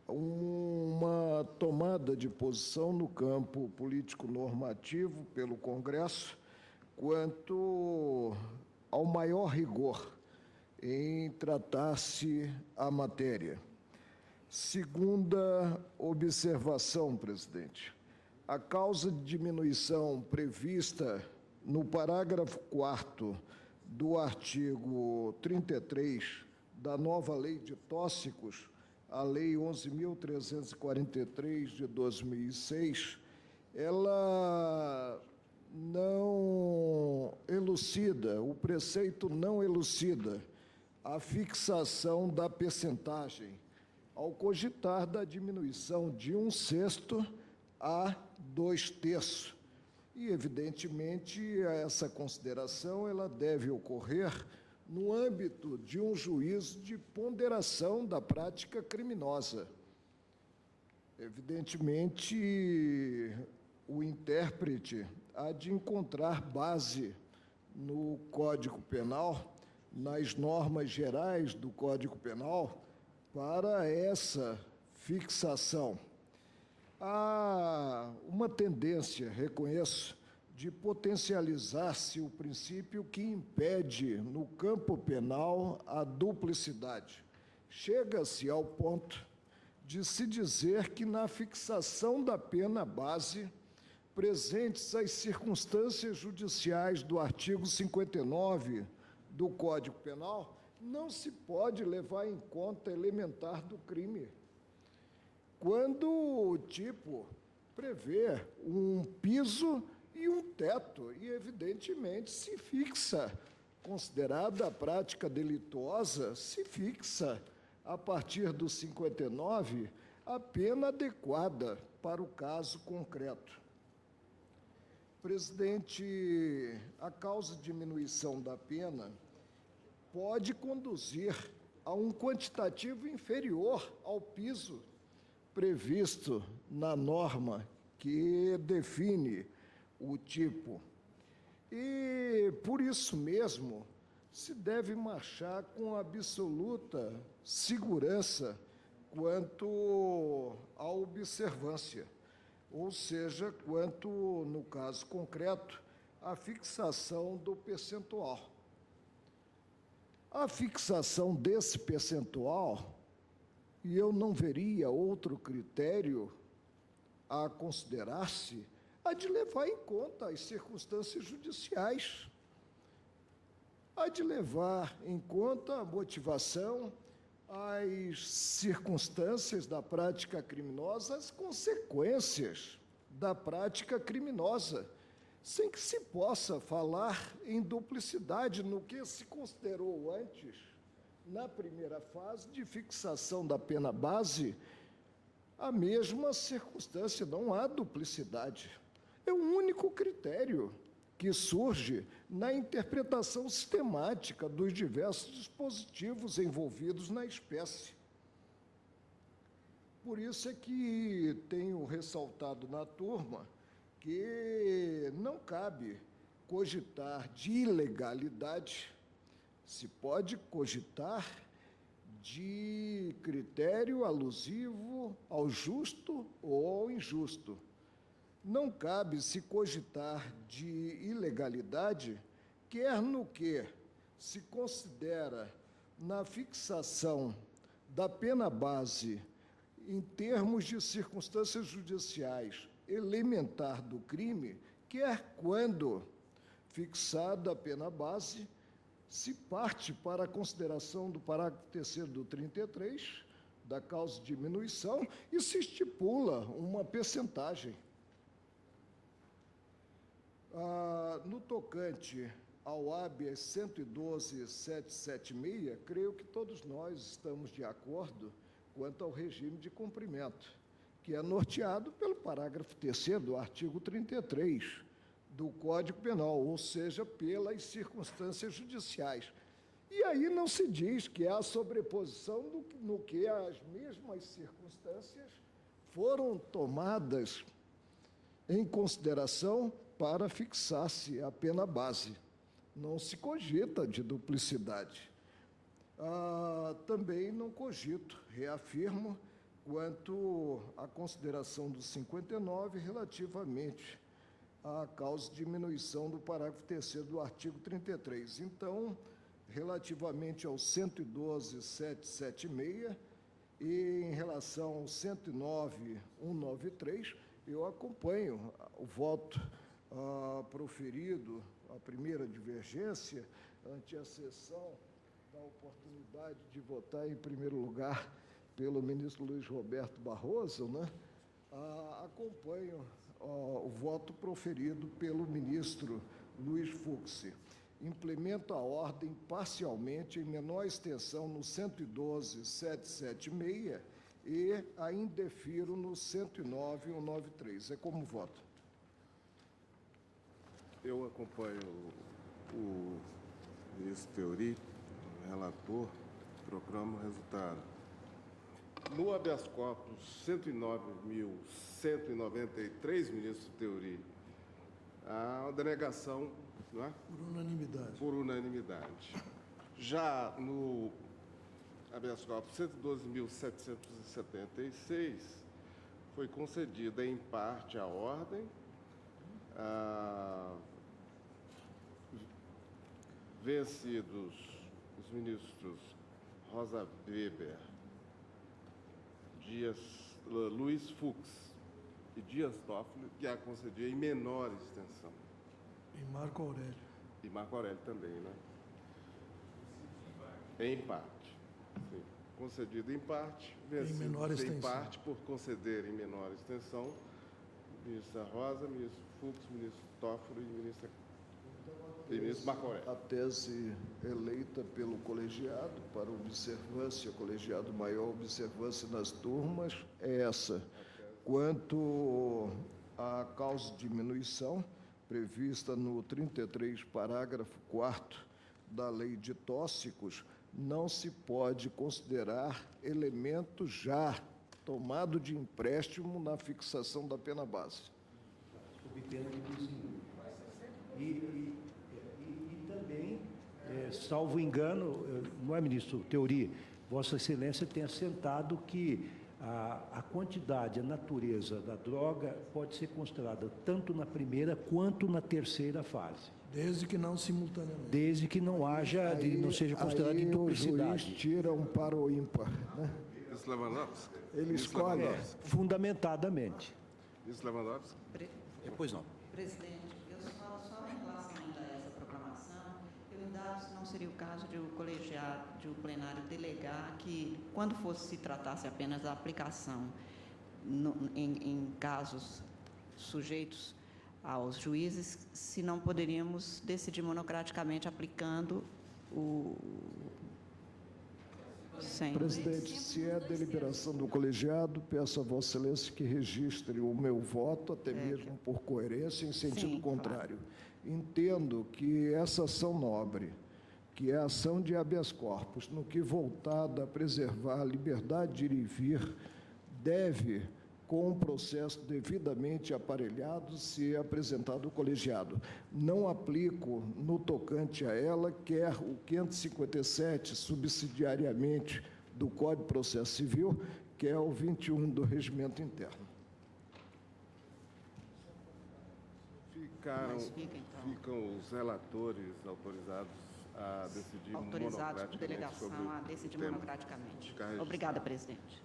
uma tomada de posição no campo político-normativo pelo Congresso quanto ao maior rigor em tratar-se a matéria. Segunda observação, presidente. A causa de diminuição prevista no parágrafo 4º do artigo 33 da nova Lei de Tóxicos, a Lei 11.343 de 2006, ela não elucida, o preceito não elucida a fixação da percentagem ao cogitar da diminuição de 1/6 a 2/3. E, evidentemente, essa consideração ela deve ocorrer no âmbito de um juízo de ponderação da prática criminosa. Evidentemente, o intérprete há de encontrar base no Código Penal, nas normas gerais do Código Penal, para essa fixação. Há uma tendência, reconheço, de potencializar-se o princípio que impede, no campo penal, a duplicidade. Chega-se ao ponto de se dizer que, na fixação da pena base, presentes as circunstâncias judiciais do artigo 59 do Código Penal, não se pode levar em conta elementar do crime. Quando o tipo prevê um piso e um teto, e, evidentemente, se fixa, considerada a prática delituosa, se fixa, a partir do 59, a pena adequada para o caso concreto. Presidente, a causa de diminuição da pena pode conduzir a um quantitativo inferior ao piso previsto na norma que define o tipo. E, por isso mesmo, se deve marchar com absoluta segurança quanto à observância, ou seja, quanto, no caso concreto, à fixação do percentual. A fixação desse percentual, e eu não veria outro critério a considerar-se, há de levar em conta as circunstâncias judiciais, há de levar em conta a motivação, as circunstâncias da prática criminosa, as consequências da prática criminosa, sem que se possa falar em duplicidade no que se considerou antes, na primeira fase de fixação da pena base, a mesma circunstância, não há duplicidade. É o único critério que surge na interpretação sistemática dos diversos dispositivos envolvidos na espécie. Por isso é que tenho ressaltado na turma que não cabe cogitar de ilegalidade, se pode cogitar de critério alusivo ao justo ou ao injusto. Não cabe se cogitar de ilegalidade, quer no que se considera na fixação da pena base em termos de circunstâncias judiciais elementar do crime, quer quando, fixada a pena base, se parte para a consideração do parágrafo 3º do 33, da causa de diminuição, e se estipula uma percentagem. No tocante ao habeas 112.776, creio que todos nós estamos de acordo quanto ao regime de cumprimento, que é norteado pelo parágrafo 3º do artigo 33 do Código Penal, ou seja, pelas circunstâncias judiciais. E aí não se diz que há sobreposição no que as mesmas circunstâncias foram tomadas em consideração para fixar-se a pena base. Não se cogita de duplicidade. Também não cogito, reafirmo, quanto à consideração do 59 relativamente à causa de diminuição do parágrafo 3º do artigo 33. Então, relativamente ao 112.776 e em relação ao 109.193, eu acompanho o voto proferido, a primeira divergência, ante a sessão da oportunidade de votar em primeiro lugar pelo ministro Luiz Roberto Barroso, né? Acompanho o voto proferido pelo ministro Luiz Fux. Implemento a ordem parcialmente em menor extensão no 112.776 e a indefiro no 109.193. É como voto. Eu acompanho o ministro Theory, o relator, proclamo o resultado. No habeas corpus 109.193, ministro Theory, a denegação, não é? Por unanimidade. Por unanimidade. Já no habeas corpus 112.776, foi concedida em parte a ordem, vencidos os ministros Rosa Weber, Luiz Fux e Dias Toffoli, que a concedia em menor extensão. E Marco Aurélio. E Marco Aurélio também, né? Em parte. Sim. Concedido em parte, vencidos em parte por conceder em menor extensão, ministra Rosa, ministro Fux, ministro Toffoli e ministro Marco Aurélio. A tese eleita pelo colegiado para observância, colegiado maior observância nas turmas, é essa. Quanto à causa de diminuição, prevista no 33, parágrafo 4º da Lei de Tóxicos, não se pode considerar elemento já tomado de empréstimo na fixação da pena base. Sob pena de desembolso. E também, salvo engano, não é, ministro Theory, Vossa Excelência tem assentado que a quantidade, a natureza da droga pode ser considerada tanto na primeira quanto na terceira fase. Desde que não simultaneamente. Desde que não haja, não seja considerado em duplicidade. O juiz tira um para o ímpar, né? Ministro Lewandowski. Ele escolhe. Fundamentadamente. Ministro Lewandowski. Pois não. Presidente, eu só em relação ainda a essa proclamação, eu ainda não seria o caso de o colegiado, de o plenário delegar que, quando fosse se tratasse apenas da aplicação em casos sujeitos aos juízes, se não poderíamos decidir monocraticamente aplicando o... Sim. Presidente, se é deliberação do colegiado, peço a Vossa Excelência que registre o meu voto, até mesmo por coerência, em sentido contrário. Claro. Entendo que essa ação nobre, que é a ação de habeas corpus, no que voltada a preservar a liberdade de ir e vir, deve, com um processo devidamente aparelhado, ser apresentado ao colegiado. Não aplico no tocante a ela, quer o 557, subsidiariamente, do Código de Processo Civil, que é o 21 do Regimento Interno. Ficam os relatores autorizados a decidir autorizados por monocraticamente delegação sobre a decidir o tema. monocraticamente. Obrigada, presidente.